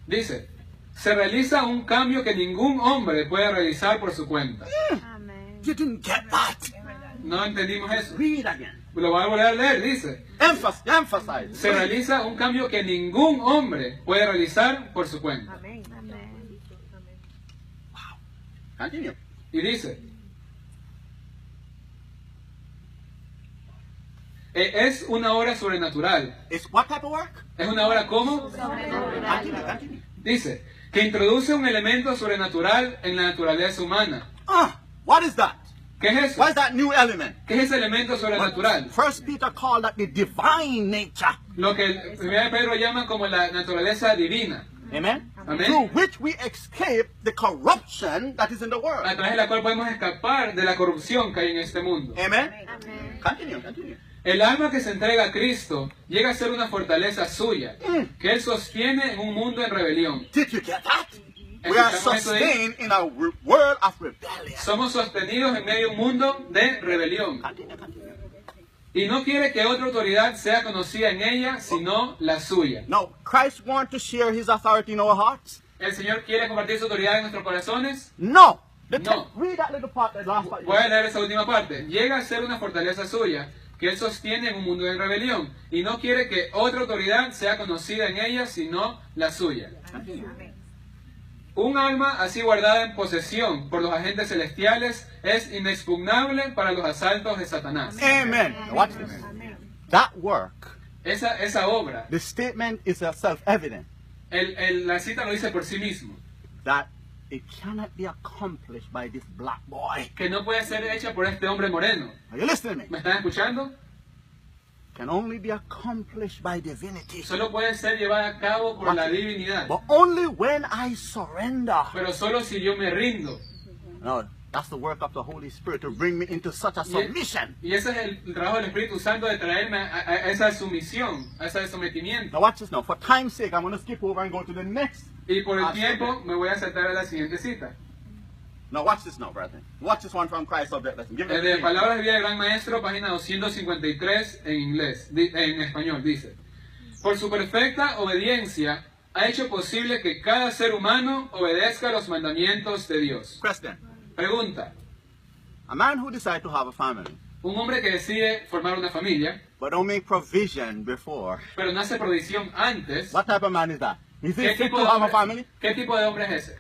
Dice, se realiza un cambio que ningún hombre puede realizar por su cuenta. Amén. You didn't get that. No entendimos eso. Read again. Lo voy a volver a leer, dice. Emphasize. Se realiza un cambio que ningún hombre puede realizar por su cuenta. Amén. Amén. Continue. Y dice, es una obra sobrenatural. It's what type of work? Es una obra como, Continue. dice, que introduce un elemento sobrenatural en la naturaleza humana. What is that? ¿Qué es eso? What is that new element? ¿Qué es ese elemento sobrenatural? First Peter called that the divine nature. Lo que el 1 Pedro llama como la naturaleza divina. Amen? Amén. Through which we escape the corruption that is in the A world. través de la cual podemos escapar de la corrupción que hay en este mundo. Amen? Amén. Continue. El alma que se entrega a Cristo llega a ser una fortaleza suya, que Él sostiene en un mundo en rebelión. Did you get that? We are ¿Escuchamos eso ahí? sustained in a world of rebellion. Somos sostenidos en medio de un mundo de rebelión. Continue. Y no quiere que otra autoridad sea conocida en ella, sino la suya. Now, Christ wants to share his authority in our hearts? ¿El Señor quiere compartir su autoridad en nuestros corazones? No. No. Read that little part, the last part. Voy a leer esa última parte. Llega a ser una fortaleza suya, que Él sostiene en un mundo en rebelión. Y no quiere que otra autoridad sea conocida en ella, sino la suya. Un alma así guardada en posesión por los agentes celestiales es inexpugnable para los asaltos de Satanás. Amen. Now watch this. That work, Esa obra, the statement is self-evident la cita lo dice por sí mismo, that it cannot be accomplished by this black boy. que no puede ser hecha por este hombre moreno. Are you listening to me? ¿Me están escuchando? Can only be accomplished by divinity. Solo puede ser llevada a cabo por la divinidad, But only when I surrender. pero solo si yo me rindo. No, that's the work of the Holy Spirit to bring me into such a submission. Y ese es el trabajo del Espíritu Santo de traerme a esa sumisión, a ese sometimiento. Now watch this now. For time's sake, I'm going to skip over and go to the next. Y por el tiempo me voy a saltar a la siguiente cita. Now watch this now, brethren. Watch this one from Christ Subject Lesson. Give me El de Palabras de Vida del Gran Maestro, página 253 en inglés, en español, dice: por su perfecta obediencia ha hecho posible que cada ser humano obedezca los mandamientos de Dios. Question. Pregunta: A man who decides to have a family, un hombre que decide formar una familia, but don't make provision before, pero no hace provisión antes, what type of man is that? Is he ¿qué fit tipo to de have a hombre, family? ¿qué tipo de hombre es ese?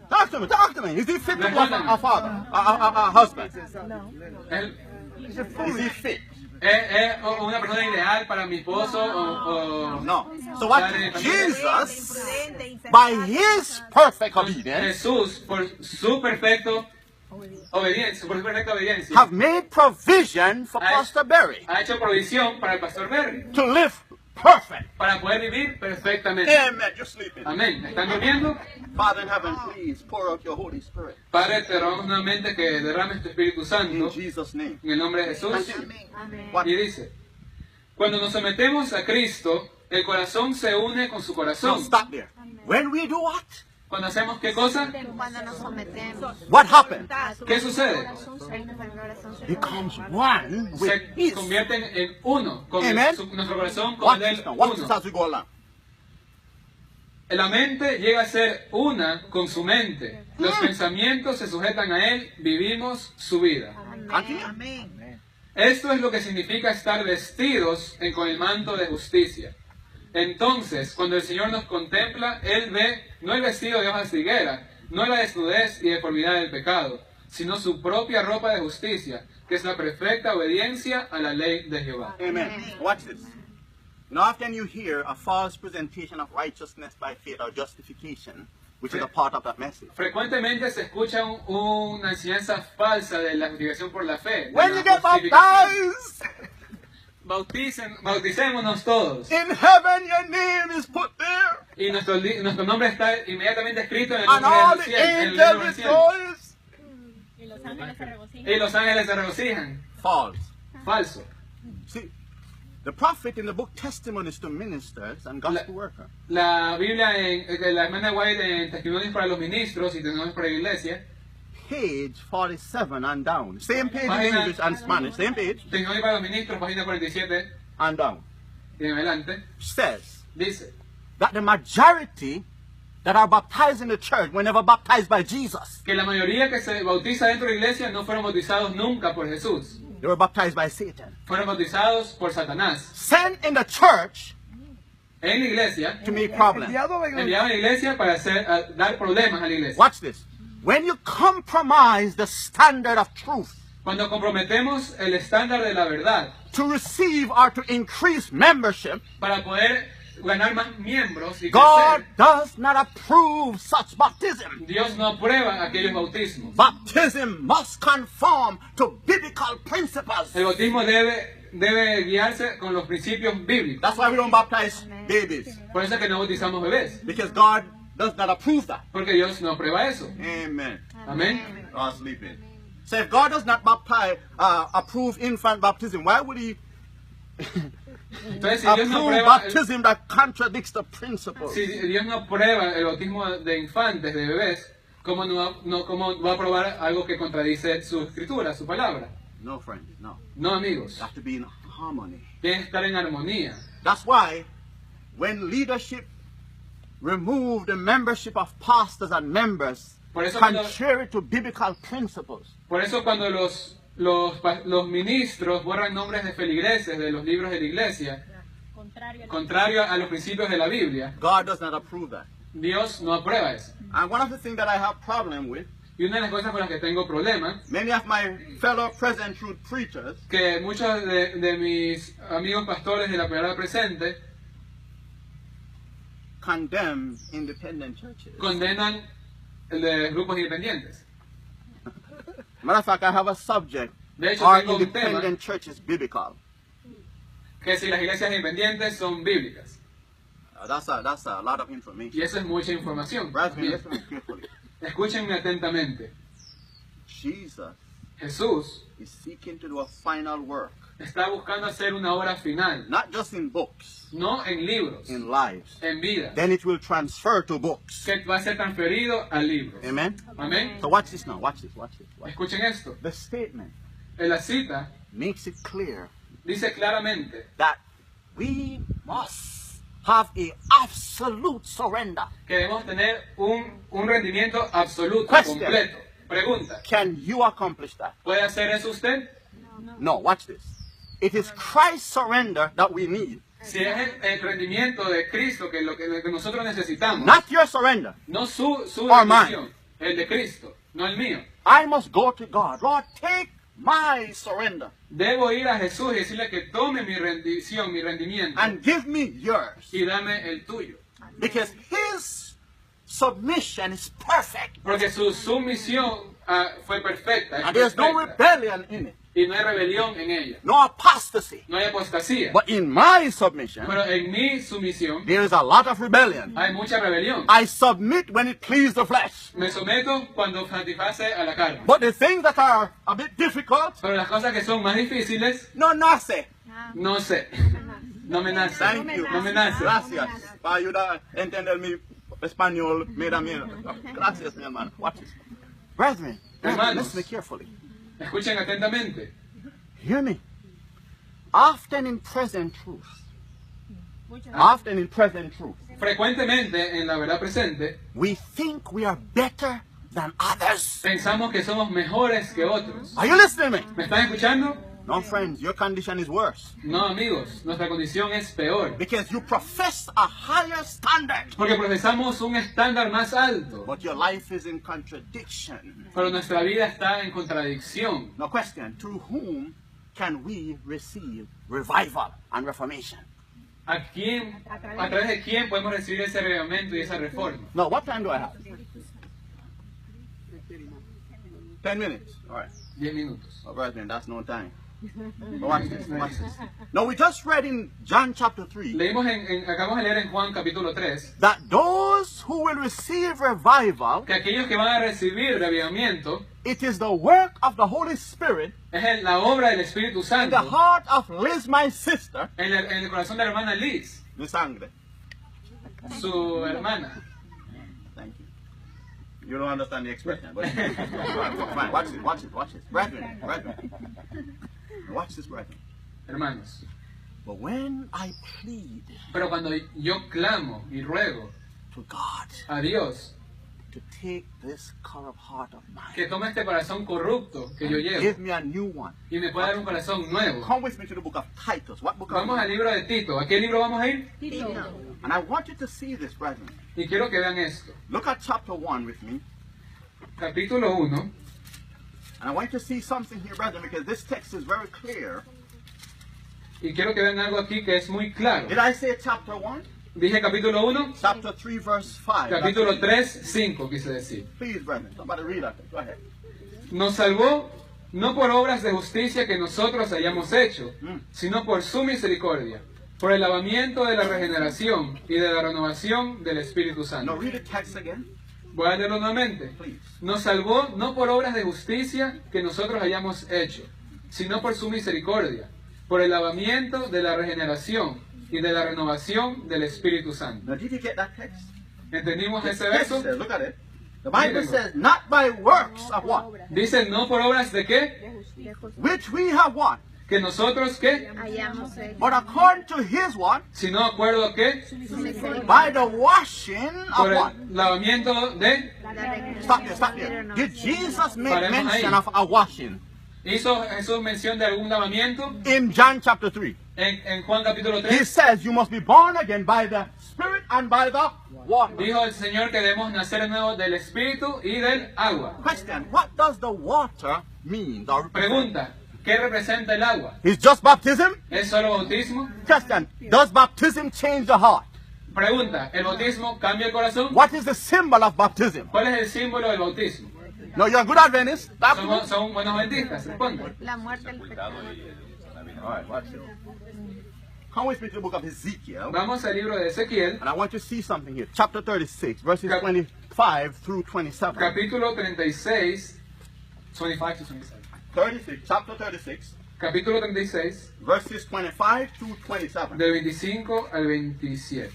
Talk to me. Is he fit to be a father, a husband? Él- Is he fit? ¿Es una persona ideal para mi esposo o No. So what? Padre de familia? Jesus, by his perfect obedience, Jesús, por su perfecta obediencia, have made provision for I- Pastor Berry ha hecho provisión para el pastor Berry, to live perfect. para poder vivir perfectamente. Amen. You're sleeping. Amén. ¿Están durmiendo? Father in heaven, please pour out your Holy Spirit. Padre, te rogamos nuevamente que derrames tu Espíritu In Santo Jesus' name. en el nombre de Jesús. Continue. Amén. What? Y dice: cuando nos sometemos a Cristo, el corazón se une con su No, corazón. stop there. When we do what? Cuando hacemos qué cosa, Cuando nos sometemos, What happened? ¿qué sucede? nuestro corazón se Becomes one with Se his. convierten en uno, con Amen. nuestro corazón con Watch el this now. Watch this uno. as we go along. La mente llega a ser una con su mente. Los pensamientos se sujetan a él, vivimos su vida. Continue. Esto es lo que significa estar vestidos con el manto de justicia. Entonces, cuando el Señor nos contempla, Él ve no el vestido de hojas de higuera, no la desnudez y deformidad del pecado, sino su propia ropa de justicia, que es la perfecta obediencia a la ley de Jehová. Amen. Watch this. Now, often you hear a false presentation of righteousness by faith or justification, which is a part of that message. Frecuentemente se escucha una enseñanza falsa de la justificación por la fe. de When la you get justificación. baptized, Bauticémonos todos. in heaven your name is put there, Y nuestro nombre está inmediatamente escrito en el and nombre all del the cielo, en el libro del angels cielo. rejoice. Y los ángeles se regocijan. False. Falso. See, the prophet in the book Testimonies to Ministers and Gospel Workers La Biblia, la hermana White en Testimonios para los Ministros y Testimonios para la Iglesia, page 47 and down. Same page in Página- English and Spanish, same page Testimonios para los Ministros, página 47 and down. y en adelante, Says dice that the majority that are baptized in the church were never baptized by Jesus. que la mayoría que se bautiza dentro de la iglesia no fueron bautizados nunca por Jesús. They were baptized by Satan. Fueron bautizados por Satanás. Sent in the church En la iglesia, to make problems. Enviado a la iglesia. enviaban a la iglesia para dar problemas a la iglesia. Watch this. When you compromise the standard of truth Cuando comprometemos el estándar de la verdad to receive or to increase membership, para poder ganar más miembros y God crecer, does not approve such baptism. Dios no aprueba aquellos bautismos. Baptism must conform to biblical principles. El bautismo debe guiarse con los principios bíblicos. That's why we don't baptize babies, Por eso es que no bautizamos bebés, because God does not approve that. porque Dios no aprueba eso. Amen. Amén. Or sleeping. So if God does not approve infant baptism, why would He Entonces, si Dios no approve aprueba baptism that contradicts the principles? si Dios no aprueba el bautismo de infantes, de bebés, ¿cómo va a aprobar algo que contradice su escritura, su palabra? No, friends, no. No, amigos. You have to be in harmony. Tiene que estar en armonía. That's why when leadership remove the membership of pastors and members Por eso cuando- contrary to biblical principles, Por eso cuando los ministros borran nombres de feligreses de los libros de la iglesia, contrario a los principios de la Biblia, God does not approve that. Dios no aprueba eso. And one of the things that I have problem with, Y una de las cosas con las que tengo problemas, many of my fellow present truth preachers que muchos de mis amigos pastores de la palabra presente condemn independent churches. condenan el de grupos independientes. Matter of fact, I have a subject, De hecho, are tengo un tema independent churches biblical? que si las iglesias independientes son bíblicas. That's a lot of information. Y eso es mucha información. Brethren, Bien. listen carefully. Escúchenme atentamente. Jesus Jesús is seeking to do a final work, está buscando hacer una obra final, not just in books, no en libros, in lives. en vida, Then it will transfer to books. que va a ser transferido al libro. Amen? Amén. So watch this now. Watch this. Watch this. Watch Escuchen esto. this. The statement En la cita makes it clear dice claramente that we must have a absolute surrender. que debemos tener un rendimiento absoluto, Question. completo. Pregunta, Can you accomplish that? ¿puede hacer eso usted? No. Watch this. It is Christ's surrender that we need, Si es el rendimiento de Cristo que lo que nosotros necesitamos, not your surrender. no su Or mine. rendición, el de Cristo, no el mío. I must go to God. Lord, take my surrender Debo ir a Jesús y decirle que tome mi rendición, mi rendimiento and give me yours, y dame el tuyo. because His submission is perfect, Porque su sumisión fue perfecta, es and there's no perfecta, rebellion in it, y no hay rebelión en ella, no apostasy. no hay apostasía. But in my submission, Pero en mi sumisión there is a lot of rebellion. hay mucha rebelión. I submit when it pleases the flesh. Me someto cuando satisface a la carne. But the things that are a bit difficult, Pero las cosas que son más difíciles, no nace. no sé. No me nace. Thank you. No me nace. Gracias. Para ayudar a entender mi español, mira. Gracias, mi hermano. Watch this. Brethren, Hermanos. listen carefully. Escuchen atentamente. Hear me. Often in present truth. Often in present truth. Frecuentemente en la verdad presente We think we are better than others. pensamos que somos mejores que otros. Are you listening to me? ¿Me están escuchando? No, friends, your condition is worse. No, amigos, nuestra condición es peor. Because you profess a higher standard, Porque profesamos un estándar más alto, but your life is in contradiction. pero nuestra vida está en contradicción. Now, question, through whom can we receive revival and reformation? ¿A través de quién podemos recibir ese reglamento y esa reforma? Now, what time do I have? 10 minutes. All right. 10 minutos. All right, then, that's no time. But watch this, watch this. Now, we just read in John chapter 3 Leímos acabamos de leer en Juan capítulo 3 that those who will receive revival, que aquellos que van a recibir revivimiento it is the work of the Holy Spirit es la obra del Espíritu in the Santo heart of Liz, my sister, en el corazón de la hermana Liz, mi sangre. su hermana. Thank you. You don't understand the expression, but fine. Watch this, watch this, watch this. Brethren. Watch this, brethren. Hermanos. But when I plead Pero cuando yo clamo y ruego to God a Dios to take this corrupt heart of mine. que tome este corazón corrupto que yo llevo Give me a new one. y me pueda dar un corazón nuevo. Come with me to the book of Titus. What book of Vamos al libro de Tito. ¿A qué libro vamos a ir? And I want you to see this, brethren. Y quiero que vean esto. Look at chapter 1 with me. Capítulo 1. And I want you to see something here, brethren, because this text is very clear. Y quiero que vean algo aquí que es muy claro. Did I say chapter 1? Dije capítulo 1, Chapter 3, verse 5. capítulo That's 3, 5 quise decir. it. Please, brethren, somebody read that. Go ahead. Nos salvó no por obras de justicia que nosotros hayamos hecho, sino por su misericordia, por el lavamiento de la regeneración y de la renovación del Espíritu Now Santo. read the text again, Voy a leerlo nuevamente. please. Nos salvó no por obras de justicia que nosotros hayamos hecho, sino por su misericordia, por el lavamiento de la regeneración y de la renovación del Espíritu Santo. Now, did you get that text? ¿Entendimos ese The text verso? says, look at it. The Bible Mírenlo. says, not by works of what? Dice, no por obras de qué, Which we have what? que nosotros qué, hayamos hecho But according to his what? sino acuerdo a qué, su misericordia. By the washing of por what? el lavamiento de, La regeneración Stop there, stop y there. renovación. Did Jesus make Paremos mention ahí. of a washing hizo Jesús mención de algún lavamiento in John chapter 3? en Juan capítulo He 3. says you must be born again by the Spirit and by the water. Dijo el Señor que debemos nacer de nuevo del Espíritu y del agua. Question, what does the water mean? or represent? Pregunta, ¿qué representa el agua? It's just baptism? ¿Es solo bautismo? Question, does baptism change the heart? Pregunta, ¿el bautismo cambia el corazón? What is the symbol of baptism? ¿Cuál es el símbolo del bautismo? No, you're a good Adventist. Son buenos adventistas, respondan. La muerte del pecado. All right, watch it. Come with me to the book of Ezekiel. Vamos al libro de Ezequiel, And I want you to see something here. Chapter 36, verses Cap- 25 through 27. capítulo 36, 25 to 27. 36, chapter 36, Capítulo 36, verses 25 through 27. del 25 al 27.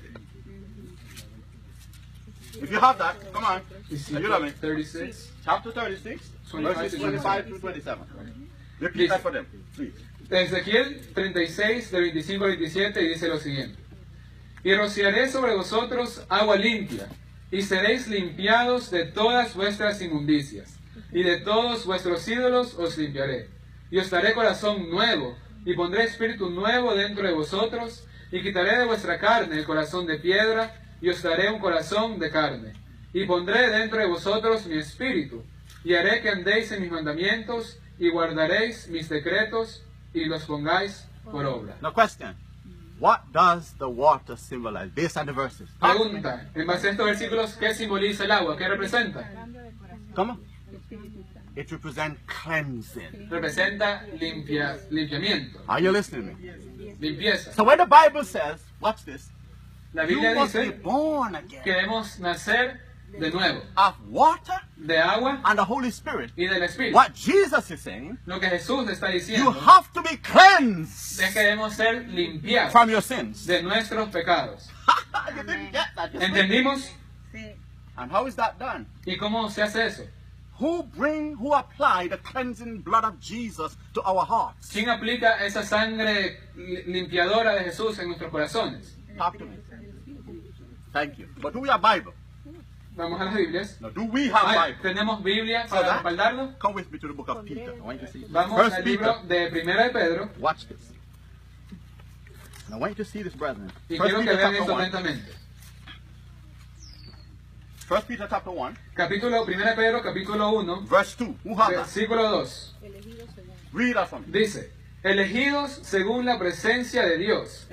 If you have that, come on. Ayúdame. 36. Chapter 36, 25 verses to 25 through 27. Repeat Please. that for them, please. Ezequiel 36, del 25 al 27, y dice lo siguiente. Y rociaré sobre vosotros agua limpia, y seréis limpiados de todas vuestras inmundicias, y de todos vuestros ídolos os limpiaré. Y os daré corazón nuevo, y pondré espíritu nuevo dentro de vosotros, y quitaré de vuestra carne el corazón de piedra, y os daré un corazón de carne. Y pondré dentro de vosotros mi espíritu, y haré que andéis en mis mandamientos, y guardaréis mis decretos, y los pongáis por obra. Now, question. What does the water symbolize based on the verses? Pregunta, en base a estos versículos, ¿qué simboliza el agua? ¿Qué representa? Come on. It represents cleansing. Representa limpiamiento, Are you listening to me? limpieza. So when the Bible says, watch this, La you Biblia must be dice born again que debemos nacer de nuevo, of water de agua and the Holy Spirit. y del Espíritu. What Jesus is saying, Lo que Jesús está you diciendo have to be cleansed es que debemos ser limpiados from your sins. de nuestros pecados. You didn't get that, you see? ¿Entendimos? Sí. And how is that done? ¿Y cómo se hace eso? Who apply the cleansing blood of Jesus to our hearts? ¿Quién aplica esa sangre limpiadora de Jesús en nuestros corazones? Talk to me. Thank you. But do we have Bible? Vamos a las Biblias. No, do we have Ay, Bible? ¿tenemos Biblia So para that- respaldarlo? Come with me to the book of Peter. I want you to see. Vamos First al Peter. libro de Primera de Pedro Watch this. And I want you to see this, brethren. y First quiero que Peter vean chapter esto 1. lentamente. First Peter chapter 1, Capítulo, Primera de Pedro, capítulo 1, verse 2. Who have that? versículo 2. Read that from me. Dice, elegidos según la presencia de Dios,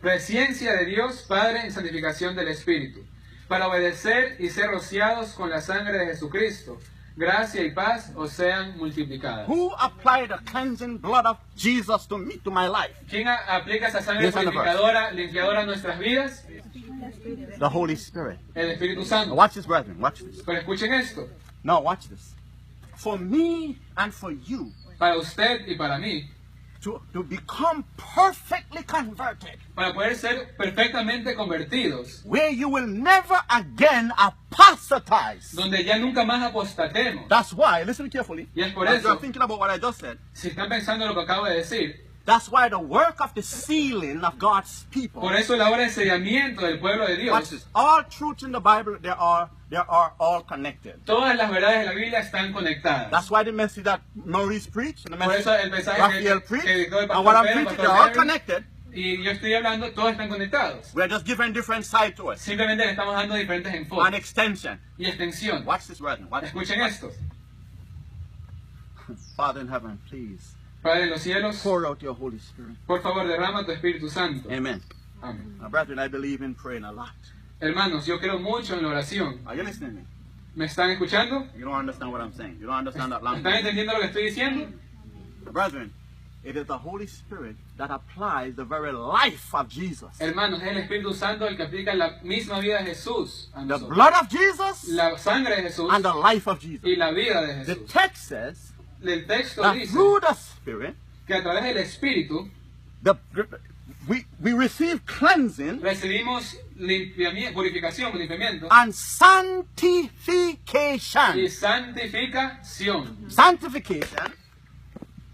presencia de Dios Padre en santificación del Espíritu, para obedecer y ser rociados con la sangre de Jesucristo. Gracia y paz os sean multiplicadas. Who applied the cleansing blood of Jesus to me, to my life? ¿Quién aplica esa sangre Yes, and the limpiadora a nuestras vidas? The Holy Spirit. El Espíritu Now Santo. watch this, brethren. Watch this. Pero escuchen esto, Now watch this. For me and for you para usted y para mí, to become perfectly converted, para poder ser perfectamente convertidos, where you will never again apostatize. donde ya nunca más apostatemos. That's why, listen carefully. Y es por As eso, you're thinking about what I just said, si están pensando en lo que acabo de decir, That's why the work of the sealing of God's people. Por eso la obra de sellamiento del pueblo de Watch Dios. this. All truths in the Bible, they are all connected. Todas las verdades de la Biblia están conectadas. That's why the message that Maurice preached, and the Por message eso el mensaje Raphael que preached, dictó el and what I'm pastor Pedro, preaching, pastor they're all Gary, connected. y yo estoy hablando, todos están conectados. We're just giving different sides to it. Simplemente le estamos dando diferentes An enfoques extension. y extensión. Watch this, brethren. Watch this. Escuchen esto. Father in heaven, please Padre de los cielos, pour out your Holy Spirit. por favor, derrama tu Espíritu Santo. Amen. Amén. Now, brethren, I believe in praying a lot. Hermanos, yo creo mucho en la oración. Are you listening to me? ¿Me están escuchando? You don't understand what I'm saying. You don't understand that language. ¿Están entendiendo lo que estoy diciendo? Brethren, it is the Holy Spirit that applies the very life of Jesus. Hermanos, es el Espíritu Santo el que aplica la misma vida de Jesús a The nosotros. blood of Jesus La sangre de Jesús and the life of Jesus. y la vida de The Jesús. text says El texto that dice through the Spirit, que a través del Espíritu we receive cleansing recibimos purificación, limpiamiento and y sanctification. santificación. Sanctification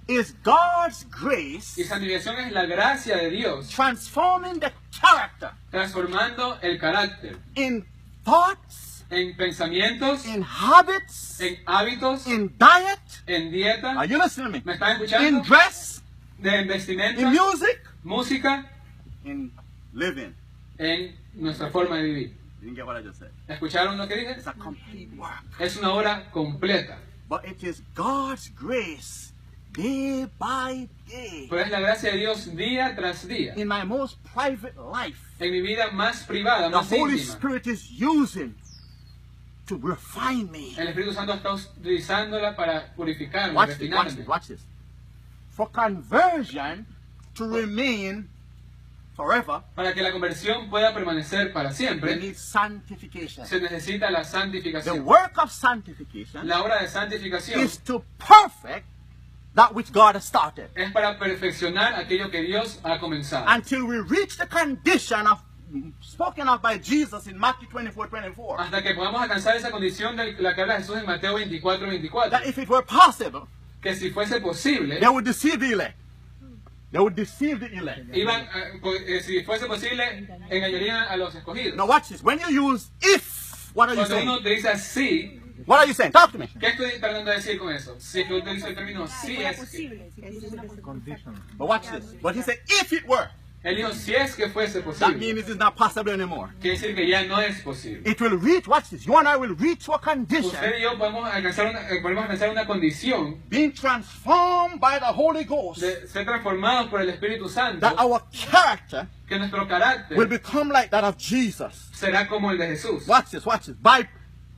is God's grace Y santificación es la gracia de Dios transforming the character transformando el carácter in thoughts, en pensamientos, in habits, en hábitos, in diet. en dieta. Are you listening to me? ¿Me están In escuchando? dress, En vestimenta, in music, música, in living. en nuestra forma de vivir. You didn't get what I just said. ¿Escucharon lo que dije? It's a complete work. Es una obra completa. But it is God's grace day by day. Pero es la gracia de Dios día tras día. In my most private life, En mi vida más privada, the más Holy íntima, Spirit is using to refine me. el Espíritu Santo está utilizándola para purificarme, Watch this, watch refinarme. this, watch this. For conversion to remain forever, Para que la conversión pueda permanecer para we siempre, need sanctification. se necesita la The santificación. work of sanctification La obra de santificación is to perfect that which God has started es para perfeccionar aquello que Dios ha comenzado. until we reach the condition of spoken of by Jesus in Matthew 24:24. Hasta que podamos alcanzar esa condición de la que habla Jesús en Mateo 24:24. That if it were possible, Que si fuese posible, they would deceive the elect. They would deceive the elect. si fuese posible, engañarían a los escogidos. Now watch this. When you use if, what are you Cuando uno saying? utiliza sí, What are you saying? Talk to me. ¿qué estoy tratando de decir con eso? Si yo utilizo el término sí es que. But watch this. But he said, if it were, Él dijo si es que fuese that posible. means it is not possible anymore. Quiere decir que ya no es posible. It will reach, watch this, you and I will reach to a condition Usted y yo podemos alcanzar una condición being transformed by the Holy Ghost de ser transformados por el Espíritu Santo, that our character que nuestro carácter will become like that of Jesus. será como el de Jesús, Watch this, watch this. By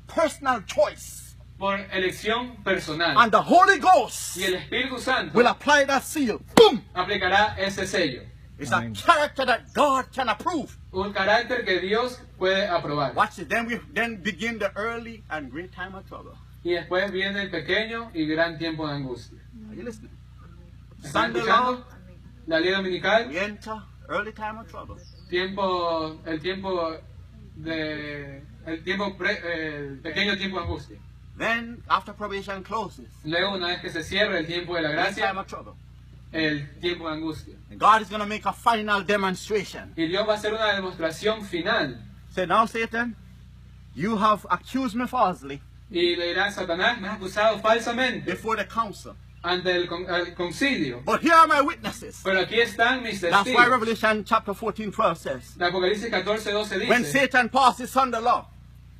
personal choice. por elección personal. And the Holy Ghost Y el Espíritu Santo will apply that seal. Boom! aplicará ese sello. It's a character that God can approve. Un carácter que Dios puede aprobar. Watch it. Then begin the early and great time of trouble. Y después viene el pequeño y gran tiempo de angustia. Are you listening? ¿Están Sunday escuchando? long, La ley dominical, we enter early time of trouble. el pequeño tiempo de angustia. Then, after probation closes, Luego, una vez que se cierra el tiempo de la great time gracia, of trouble. el tiempo de angustia. And God is going to make a final demonstration. Y Dios va a hacer una demostración final. Say, now Satan, you have accused me falsely Y le dirá a Satanás, me has acusado falsamente before the council. ante el concilio. But here are my witnesses. Pero aquí están mis That's why testigos. Revelation chapter 14:12 says, La Apocalipsis 14:12 when dice Satan passes Sunday law,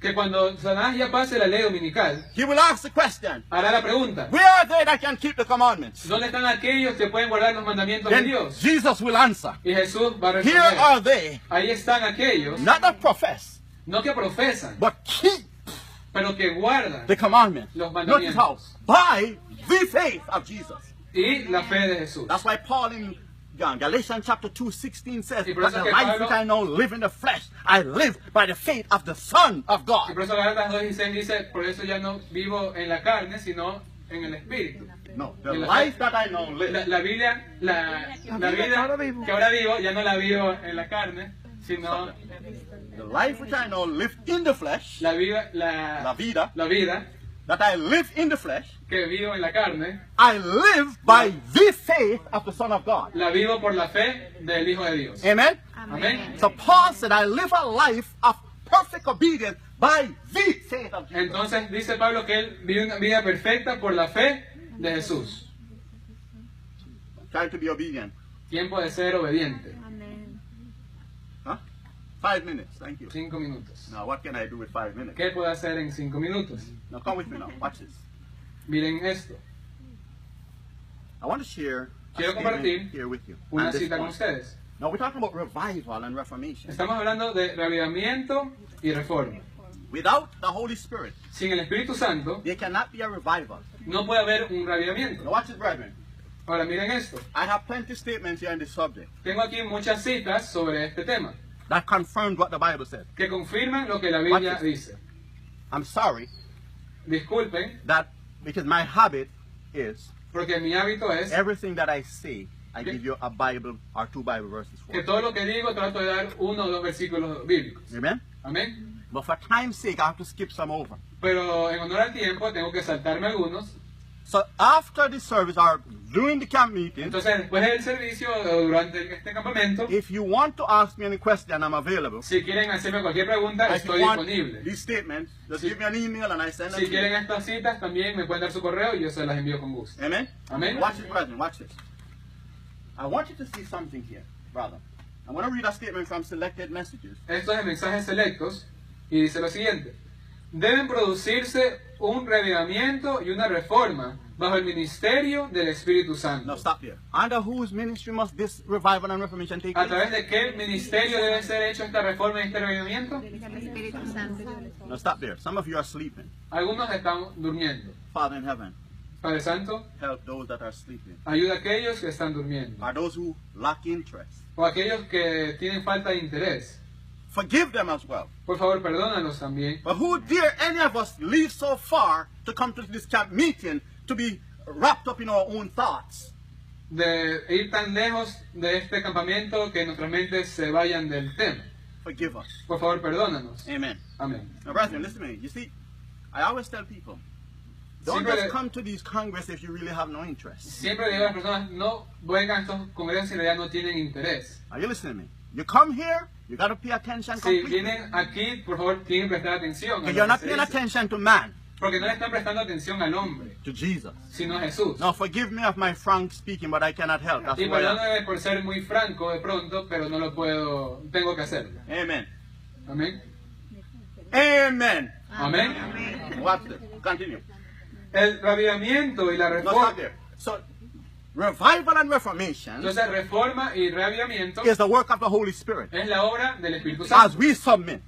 que cuando Satanás ya pase la ley dominical, he will ask the question, hará la pregunta: where are they that can keep the commandments? ¿dónde están aquellos que pueden guardar los mandamientos de Then Dios? Jesus will answer, Y Jesús va a here responder: are they, ahí están aquellos, not that profess, no que profesan, but keep pero que guardan the commandments. Los Notice how, mandamientos. by the faith of Jesus. y la fe de Jesús. That's why Paul in Galatians chapter 2:16 says, Y por that eso the que life Pablo- which I now live in the flesh, I live by the faith of the Son of Y God. por eso Gálatas 2:16 dice: por eso ya no vivo en la carne, sino en el Espíritu. No, the Y la- life that I now live. La vida que ahora vivo. que ahora vivo, ya no la vivo en la carne, sino The life which I now live in the flesh, la vida, la vida, la vida that I live in the flesh, que vivo en la carne, I live by the faith of the Son of God. la vivo por la fe del Hijo de Dios. Amen? Amén. So Paul said, I live a life of perfect obedience by the faith of Jesus. Entonces dice Pablo que él vive una vida perfecta por la fe de Jesús. Trying to be obedient. Tiempo de ser obediente. Amén. Huh? 5 minutes. Thank you. 5 minutos. Now, what can I do with 5 minutes? ¿Qué puedo hacer en 5 minutos? Now, come with me now. Watch this. Miren esto. I want to share a Quiero statement compartir here with you. una on this cita con point. ustedes. Now, we're talking about revival and reformation. Estamos hablando de reavivamiento y reforma. Without the Holy Spirit, Sin el Espíritu Santo there cannot be a revival. no puede haber un Now, reavivamiento. watch this, brethren. Ahora miren esto. I have plenty of statements here on this subject Tengo aquí muchas citas sobre este tema that confirm what the Bible said. que confirman lo que la Biblia Watch dice. I'm sorry Disculpen, that because my habit is porque mi hábito es everything that I say, I give you a Bible or 2 Bible verses for. que todo lo que digo trato de dar 1 o 2 versículos bíblicos. Amen? Amén. But for time's sake, I have to skip some over. Pero en honor al tiempo tengo que saltarme algunos. So after the service or during the camp meeting, Entonces después del servicio o durante este campamento, if you want to ask me any question, I'm available. si quieren hacerme cualquier pregunta, If you estoy want disponible. these statements, just Si- give me an email and I send them Si to you. quieren estas citas, también me pueden dar su correo y yo se las envío con gusto. Amen? Amen. Watch this, brethren. Watch this. I want you to see something here, brother. I'm going to read a statement from Selected Messages. Esto es de mensajes selectos y dice lo siguiente. Deben producirse un reavivamiento y una reforma bajo el ministerio del Espíritu Now Santo. stop there. Under whose ministry must this revival and reformation take ¿A place? través de qué ministerio debe ser hecho esta reforma y este reavivamiento? El Espíritu Santo. Now stop there. Some of you are sleeping. Algunos están durmiendo. Father in heaven, Padre Santo, help those that are sleeping. ayuda a aquellos que están durmiendo. Are those who lack interest. O aquellos que tienen falta de interés. Forgive them as well. Por favor, perdónalos también. But who dare any of us leave so far to come to this camp meeting to be wrapped up in our own thoughts? De ir tan lejos de este campamento que nuestras mentes se vayan del tema. Forgive us. Por favor, perdónanos. Amen. Amén. Now, brethren, listen to me. You see, I always tell people, don't Siempre just le- come to these congresses if you really have no interest. Siempre le digo a las personas, no vengan a estos congresos si en realidad no tienen interés. Are you listening to me? You come here, you got to pay attention Si completely. vienen aquí, por favor, tienen que prestar atención. a Because lo you're que not se paying dice. attention to man, Porque no le están prestando atención al hombre, to Jesus. sino a Jesús. Now, forgive me of my frank speaking, but I cannot help. That's Y who I am. perdóname por ser muy franco de pronto, pero no lo puedo, tengo que hacerlo. Amen. Amén. Amen. Amén. Watch this. Continue. El reavivamiento y la No, stop reforma. there. So, revival and reformation Entonces, reforma y reavivamiento is the work of the Holy Spirit es la obra del Espíritu as Santo, we submit.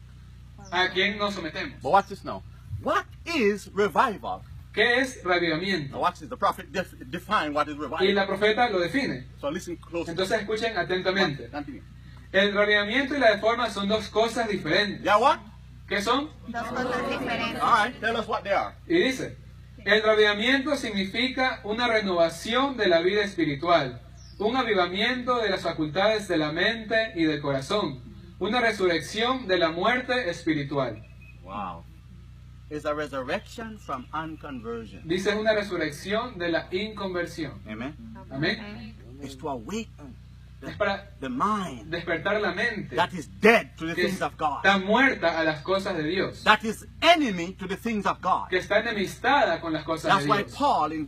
a quien nos sometemos. But watch this now. What is revival? ¿Qué es Now reavivamiento? watch this. The prophet define what is Y revival. la profeta lo define. So listen closely. Entonces, escuchen atentamente. Continue. El reavivamiento y la reforma son dos cosas diferentes. Yeah, what? ¿Qué son? Dos cosas diferentes. All right. Tell us what they are. Y dice, el reavivamiento significa una renovación de la vida espiritual, un avivamiento de las facultades de la mente y del corazón, una resurrección de la muerte espiritual. Wow. It's a resurrection from unconversion. Dice, es una resurrección de la inconversión. Amen. Amén. It's to awaken Es para the mind despertar la mente that is dead to the que things of God, está muerta a las cosas de Dios, that is enemy to the things of God. que está enemistada con las cosas That's de why Dios. Paul in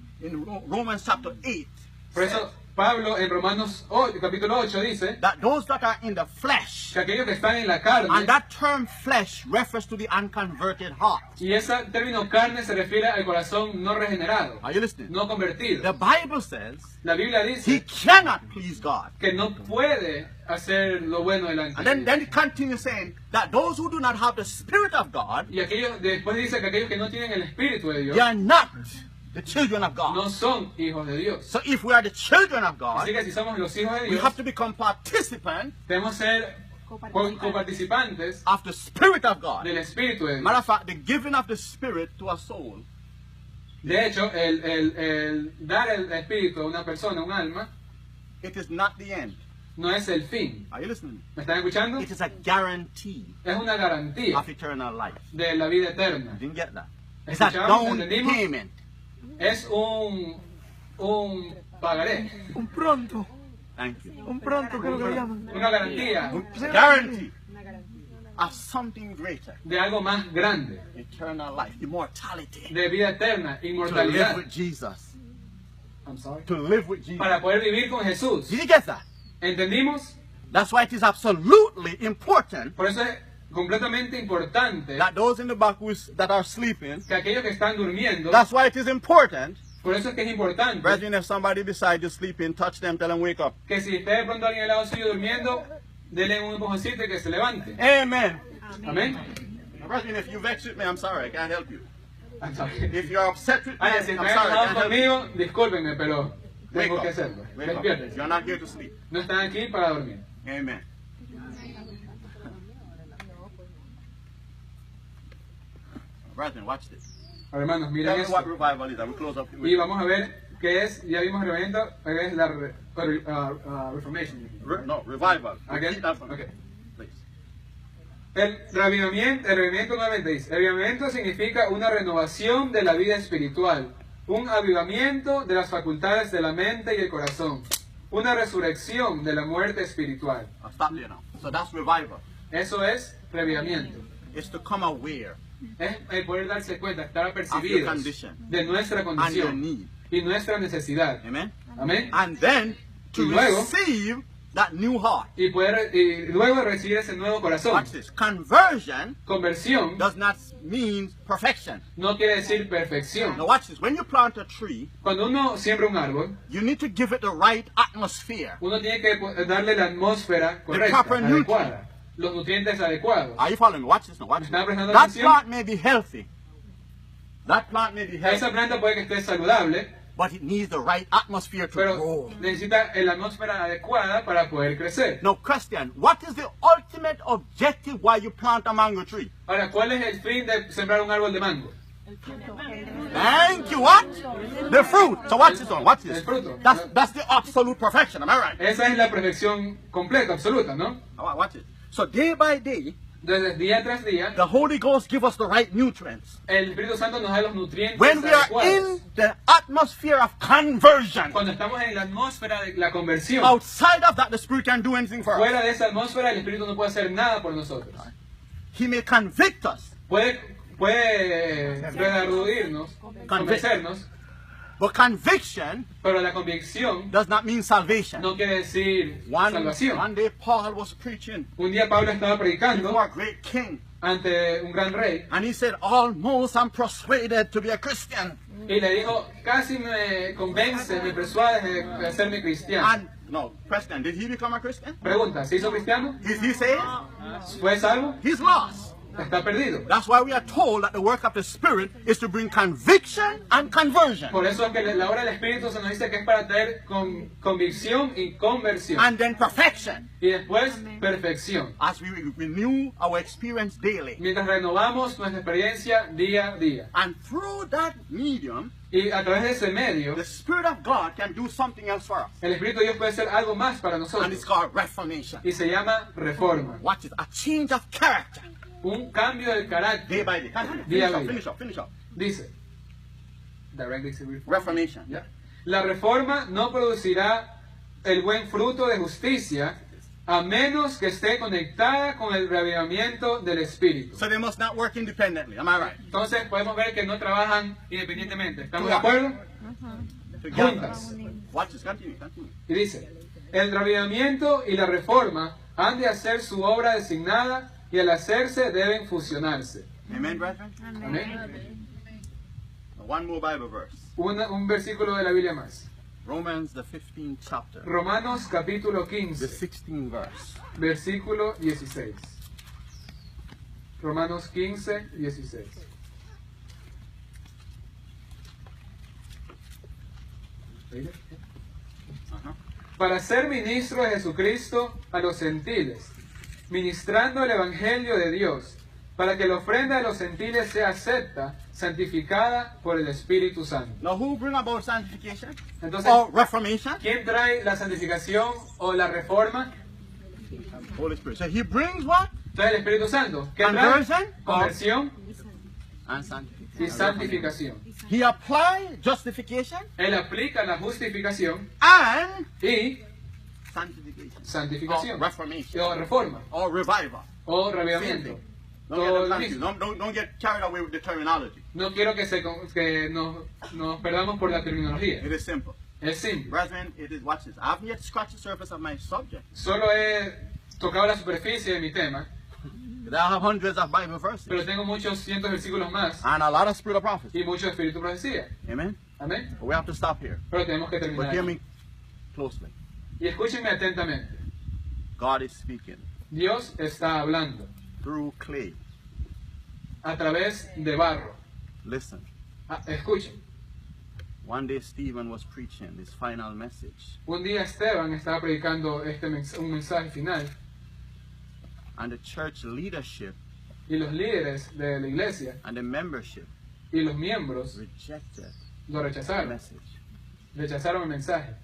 Romans chapter 8 Por eso Pablo en Romanos 8, capítulo 8 dice that those that are in the flesh, que aquellos que están en la carne, and that term flesh refers to the unconverted heart. y ese término carne se refiere al corazón no regenerado, Are you listening? no convertido. The Bible says La Biblia he dice cannot please God. que no puede hacer lo bueno delante And de then Dios. it continues saying that those who do not have the Spirit of God, Y aquellos, después dice que aquellos que no tienen el Espíritu de Dios they are not the children of God. no son hijos de Dios. So if we are the children of God, Así que si somos los hijos de we Dios, have to become participants debemos ser coparticipantes of the Spirit of God. del Espíritu de Dios. Matter of fact, the giving of the Spirit to a soul De hecho, el dar el Espíritu a una persona, un alma, it is not the end. no es el fin. Are you listening? ¿Me están escuchando? It is a guarantee Es una garantía of eternal life. de la vida eterna. You didn't get that? It's a ¿Escuchamos? down ¿Entendimos? payment. Es un pagaré, Un pronto. Thank you. Un pronto, que es lo que le llaman. una garantía Guarantee of something greater. de algo más grande, Eternal life, immortality. de vida eterna, To live inmortalidad. with Jesus. I'm sorry. To live with Jesus. Para poder vivir con Jesús. Did you get that? ¿Entendimos? That's why it is absolutely important Por eso es completamente importante that those in the back that are sleeping, que aquellos que están durmiendo, that's why it is important. por eso es que es importante Brethren, if somebody beside you sleeping, touch them, tell them wake up. que si esté de pronto alguien al lado suyo durmiendo, denle un empujoncito y que se levante. Amen. Amén. Now, brethren, if you vex with me, I'm sorry, I can't help you. I'm sorry. If you're upset with me, Ay, si I'm están sorry, I enojados can't help you. conmigo, discúlpenme, pero Wake tengo up. que hacerlo. Wake up. Despierten. You're not here to sleep. No están aquí para dormir. Amen. Brethren, watch this. Ahora, hermanos, Tell miren me esto. what revival is. I will close up with Y vamos a ver qué es, ya vimos el evento, es la Reformation. No, revival. Again? Repeat that for me, Okay. please. El revivimiento nuevamente dice, el revivimiento significa una renovación de la vida espiritual, un avivamiento de las facultades de la mente y el corazón, una resurrección de la muerte espiritual. I'll stop there now. So that's revival. Eso es revivimiento. It's to come aware Es el poder darse cuenta, estar of your apercibidos condition de nuestra and your condición need. y nuestra necesidad. Amen. Amén. And then to Y luego- receive that new heart. Y luego recibir ese nuevo corazón. Watch this. Conversion Conversión does not mean perfection. no quiere decir perfección. Now watch this. When you plant a tree, Cuando uno siembra un árbol, you need to give it the right atmosphere. uno tiene que darle la atmósfera correcta, proper adecuada, los nutrientes adecuados. Are you following me? Watch this now. Watch this. ¿Está prestando That atención? plant may be healthy. That plant may be Esa healthy, planta puede que esté saludable, but it needs the right atmosphere to pero grow. necesita la atmósfera adecuada para poder crecer. Now, question, what is the ultimate objective why you plant a mango tree? Ahora, ¿cuál es el fin de sembrar un árbol de mango? Thank you. What? The fruit. So watch this one. Watch this. El fruto. That's the absolute perfection. Am I right? Esa es la perfección completa, absoluta, ¿no? Watch it. So day by day, Entonces, día tras día, the Holy Ghost give us the right nutrients. el Espíritu Santo nos da los nutrientes When we are adecuados. in the atmosphere of conversion, Cuando estamos en la atmósfera de la conversión, outside of that, the Spirit can do anything for us. fuera de esa atmósfera, el Espíritu no puede hacer nada por nosotros. He may convict us, Puede redarguirnos, convencernos, but conviction pero la convicción does not mean salvation. no quiere decir One salvación. day Paul was preaching Un día Pablo estaba predicando before a great king, ante un gran rey and he said, almost I'm persuaded to be a Christian. y le dijo, casi me convence, me persuade de hacerme cristiano. And no, question, did he become a Christian? Pregunta, ¿se hizo cristiano? Is he saved? ¿Fue salvo? He's lost. Está perdido. That's why we are told that the work of the Spirit is to bring conviction and conversion. Por eso es que la obra del Espíritu se nos dice que es para traer convicción y conversión. And then perfection, Y después, perfección. as we renew our experience daily. Mientras renovamos nuestra experiencia día a día. And through that medium, Y a través de ese medio, the Spirit of God can do something else for us. el Espíritu de Dios puede hacer algo más para And it's nosotros. called reformation. Y se llama reforma. Watch it, a change of character. Un cambio del Day carácter. by day. Continue. Día Finish by up, día. finish up, finish up. Dice. Directly to reform. Reformation. ¿Ya? La reforma no producirá el buen fruto de justicia a menos que esté conectada con el reavivamiento del Espíritu. So they must not work independently. Am I right? Entonces podemos ver que no trabajan independientemente. ¿Estamos de acuerdo? Together. Juntas. Watch this. Continue. Continue. Y dice, el reavivamiento y la reforma han de hacer su obra designada y al hacerse deben fusionarse. Amen, brethren? Amén. One more Bible verse. Un versículo de la Biblia más. Romans, the 15th chapter. Romanos capítulo The 15, 16th verse. versículo 16. Romanos 15, 16. Uh-huh. Para ser ministro de Jesucristo a los gentiles, ministrando el Evangelio de Dios, para que la ofrenda de los gentiles sea acepta, santificada por el Espíritu Santo. Now, who bring about sanctification? Entonces, Or reformation? ¿quién trae la santificación o la reforma? Holy Spirit. So he brings what? Trae el Espíritu Santo. ¿Qué trae? Conversion. Conversión And sanctification. y santificación. He applied justification Él aplica la justificación and y sanctification. santificación, Or reformation. o reforma, Or revival. o revivamiento. Don't get Todo them lo confused. mismo. Don't get carried away with the terminology. No quiero que nos perdamos por la terminología. It is simple. Es simple. Brethren, it is, watch this. I haven't yet scratched the surface of my subject. Solo he tocado la superficie de mi tema, I have hundreds of Bible verses. pero tengo muchos cientos de versículos más And a lot of spirit of prophecy. y mucho espíritu de profecía. Amen? Amén. But we have to stop here. Pero tenemos que But terminar. hear aquí. me closely. Y escúchenme atentamente. God is speaking Dios está hablando through clay. a través de barro. Listen. Escuchen. One day Stephen was preaching his final message. Un día Esteban estaba predicando un mensaje final And the church leadership y los líderes de la iglesia and the membership y los miembros rejected lo the rechazaron. message. Rechazaron el mensaje.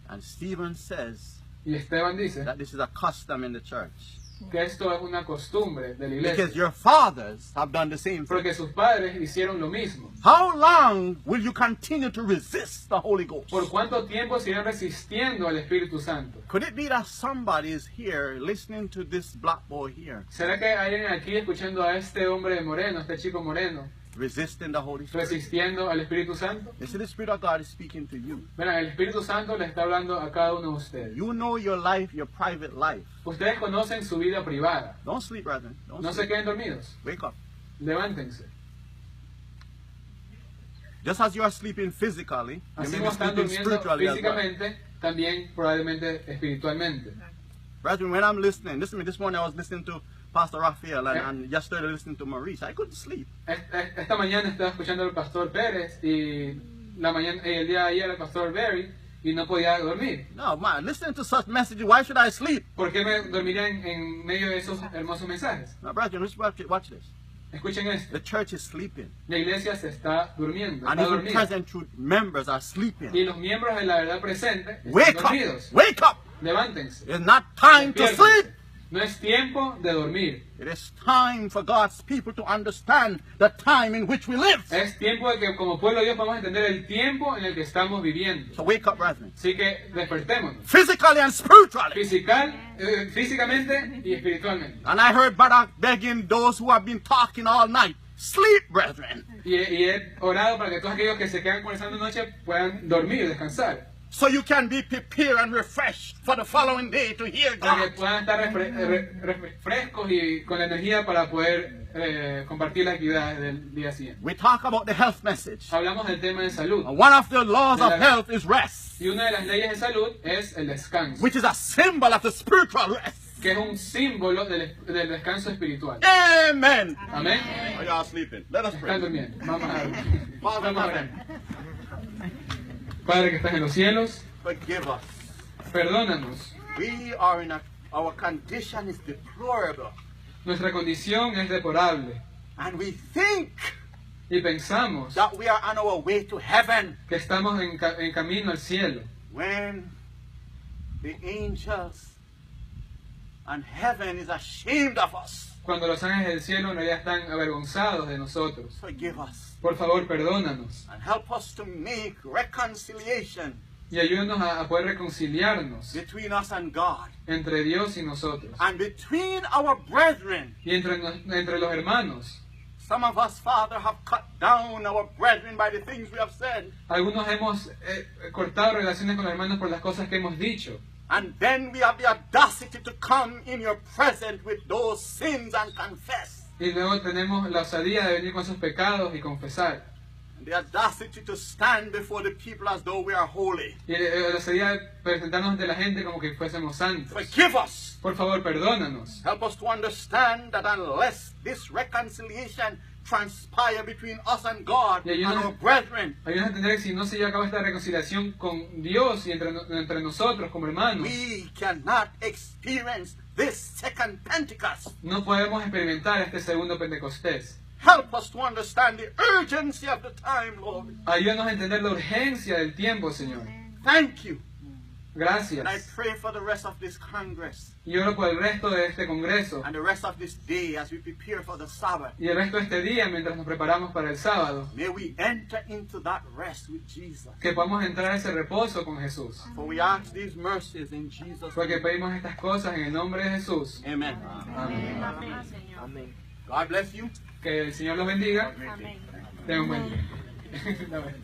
And Stephen says Y Esteban dice that this is a custom in the church. que esto es una costumbre de la Because iglesia. your fathers have done the same thing. Porque sus padres hicieron lo mismo. How long will you continue to resist the Holy Ghost? ¿Por cuánto tiempo siguen resistiendo al Espíritu Santo? Could it be that somebody is here listening to this black boy here, ¿Será que hay alguien aquí escuchando a este hombre moreno, este chico moreno, resisting the Holy Spirit? resistiendo al Espíritu Santo? You see, the Spirit of God is speaking to you. Mira, el Espíritu Santo le está hablando a cada uno de ustedes. You know your life, your private life. Ustedes conocen su vida privada. Don't sleep, brethren. Don't No se sleep. queden dormidos. Wake up. Levántense. Just as you are sleeping physically, you Así may como be están sleeping durmiendo spiritually as well. físicamente, también probablemente espiritualmente. Brethren, when I'm listening, listen to me, this morning I was listening to Pastor Raphael and, Yeah. and yesterday listening to Maurice. I couldn't sleep. Esta mañana estaba escuchando al pastor Pérez y el día de ayer al pastor Berry y no podía dormir. No, man, listening to such messages, why should I sleep? ¿Por qué me dormiría en medio de esos hermosos mensajes? Now, brethren, just watch this. Escuchen esto. The church is sleeping. La iglesia se está durmiendo, And está even dormida. present truth members are Y sleeping. los miembros de la verdad presente están Wake up! dormidos. Wake up! Levántense. It's not time to Despiértense. sleep. No es tiempo de dormir. It is time for God's people to understand the time in which we live. Es tiempo de que como pueblo de Dios podamos entender el tiempo en el que estamos viviendo. So wake up, brethren. Así que despertémonos. Physically and spiritually. Físicamente y espiritualmente. And I heard Barak begging those who have been talking all night. Sleep, brethren. Y he orado para que todos aquellos que se quedan conversando noche puedan dormir, descansar. So you can be prepared and refreshed for the following day to hear Para que God. puedan estar frescos y con la energía para poder compartir las actividades del día siguiente. We talk about the health message. Hablamos del tema de salud. And one of the laws of health is rest, Y una de las leyes de salud es el descanso, which is a symbol of the spiritual rest. que es un símbolo del descanso espiritual. Amen. Amén. Are y'all sleeping? Let us Están pray. durmiendo. Vamos a orar. Padre que estás en los cielos, Forgive us. perdónanos. We are our condition is deplorable. Nuestra condición es deplorable And we think y pensamos that we are on our way to heaven que estamos en camino al cielo, when the angels and heaven is ashamed of us. cuando los ángeles del cielo en realidad están avergonzados de nosotros. Forgive us Por favor, perdónanos and help us to make reconciliation y ayúdanos a poder reconciliarnos between us and God entre Dios y nosotros and between our brethren. y entre los hermanos. Some of us, Father, have cut down our brethren by the things we have said. Algunos hemos cortado relaciones con los hermanos por las cosas que hemos dicho. And then we have the audacity to come in your presence with those sins and confess. Y luego tenemos la osadía de venir con sus pecados y confesar. And the audacity to stand before the people as though we are holy. Y la osadía de presentarnos ante la gente como que fuésemos santos. Forgive us. Por favor, perdónanos. Help us to understand that unless this reconciliation transpire between us and God Yeah, you and know- our brethren, Ayúdanos a entender que si no se lleva a cabo esta reconciliación con Dios y entre nosotros como hermanos, we cannot experience this second Pentecost. no podemos experimentar este segundo Pentecostés. Help us to understand the urgency of the time, Lord. Ayúdanos a entender la urgencia del tiempo, Señor. Thank you And I Gracias. pray for the rest of this Congress Y oro por el resto de este Congreso and the rest of this day as we prepare for the Sabbath. y el resto de este día mientras nos preparamos para el sábado. May we enter into that rest with Jesus. Que podamos entrar a ese reposo con Jesús. For we ask these mercies in Jesus' Porque name. pedimos estas cosas en el nombre de Jesús. Amen. Amén. God bless you. Que el Señor los bendiga. Tengan un buen día. Dame.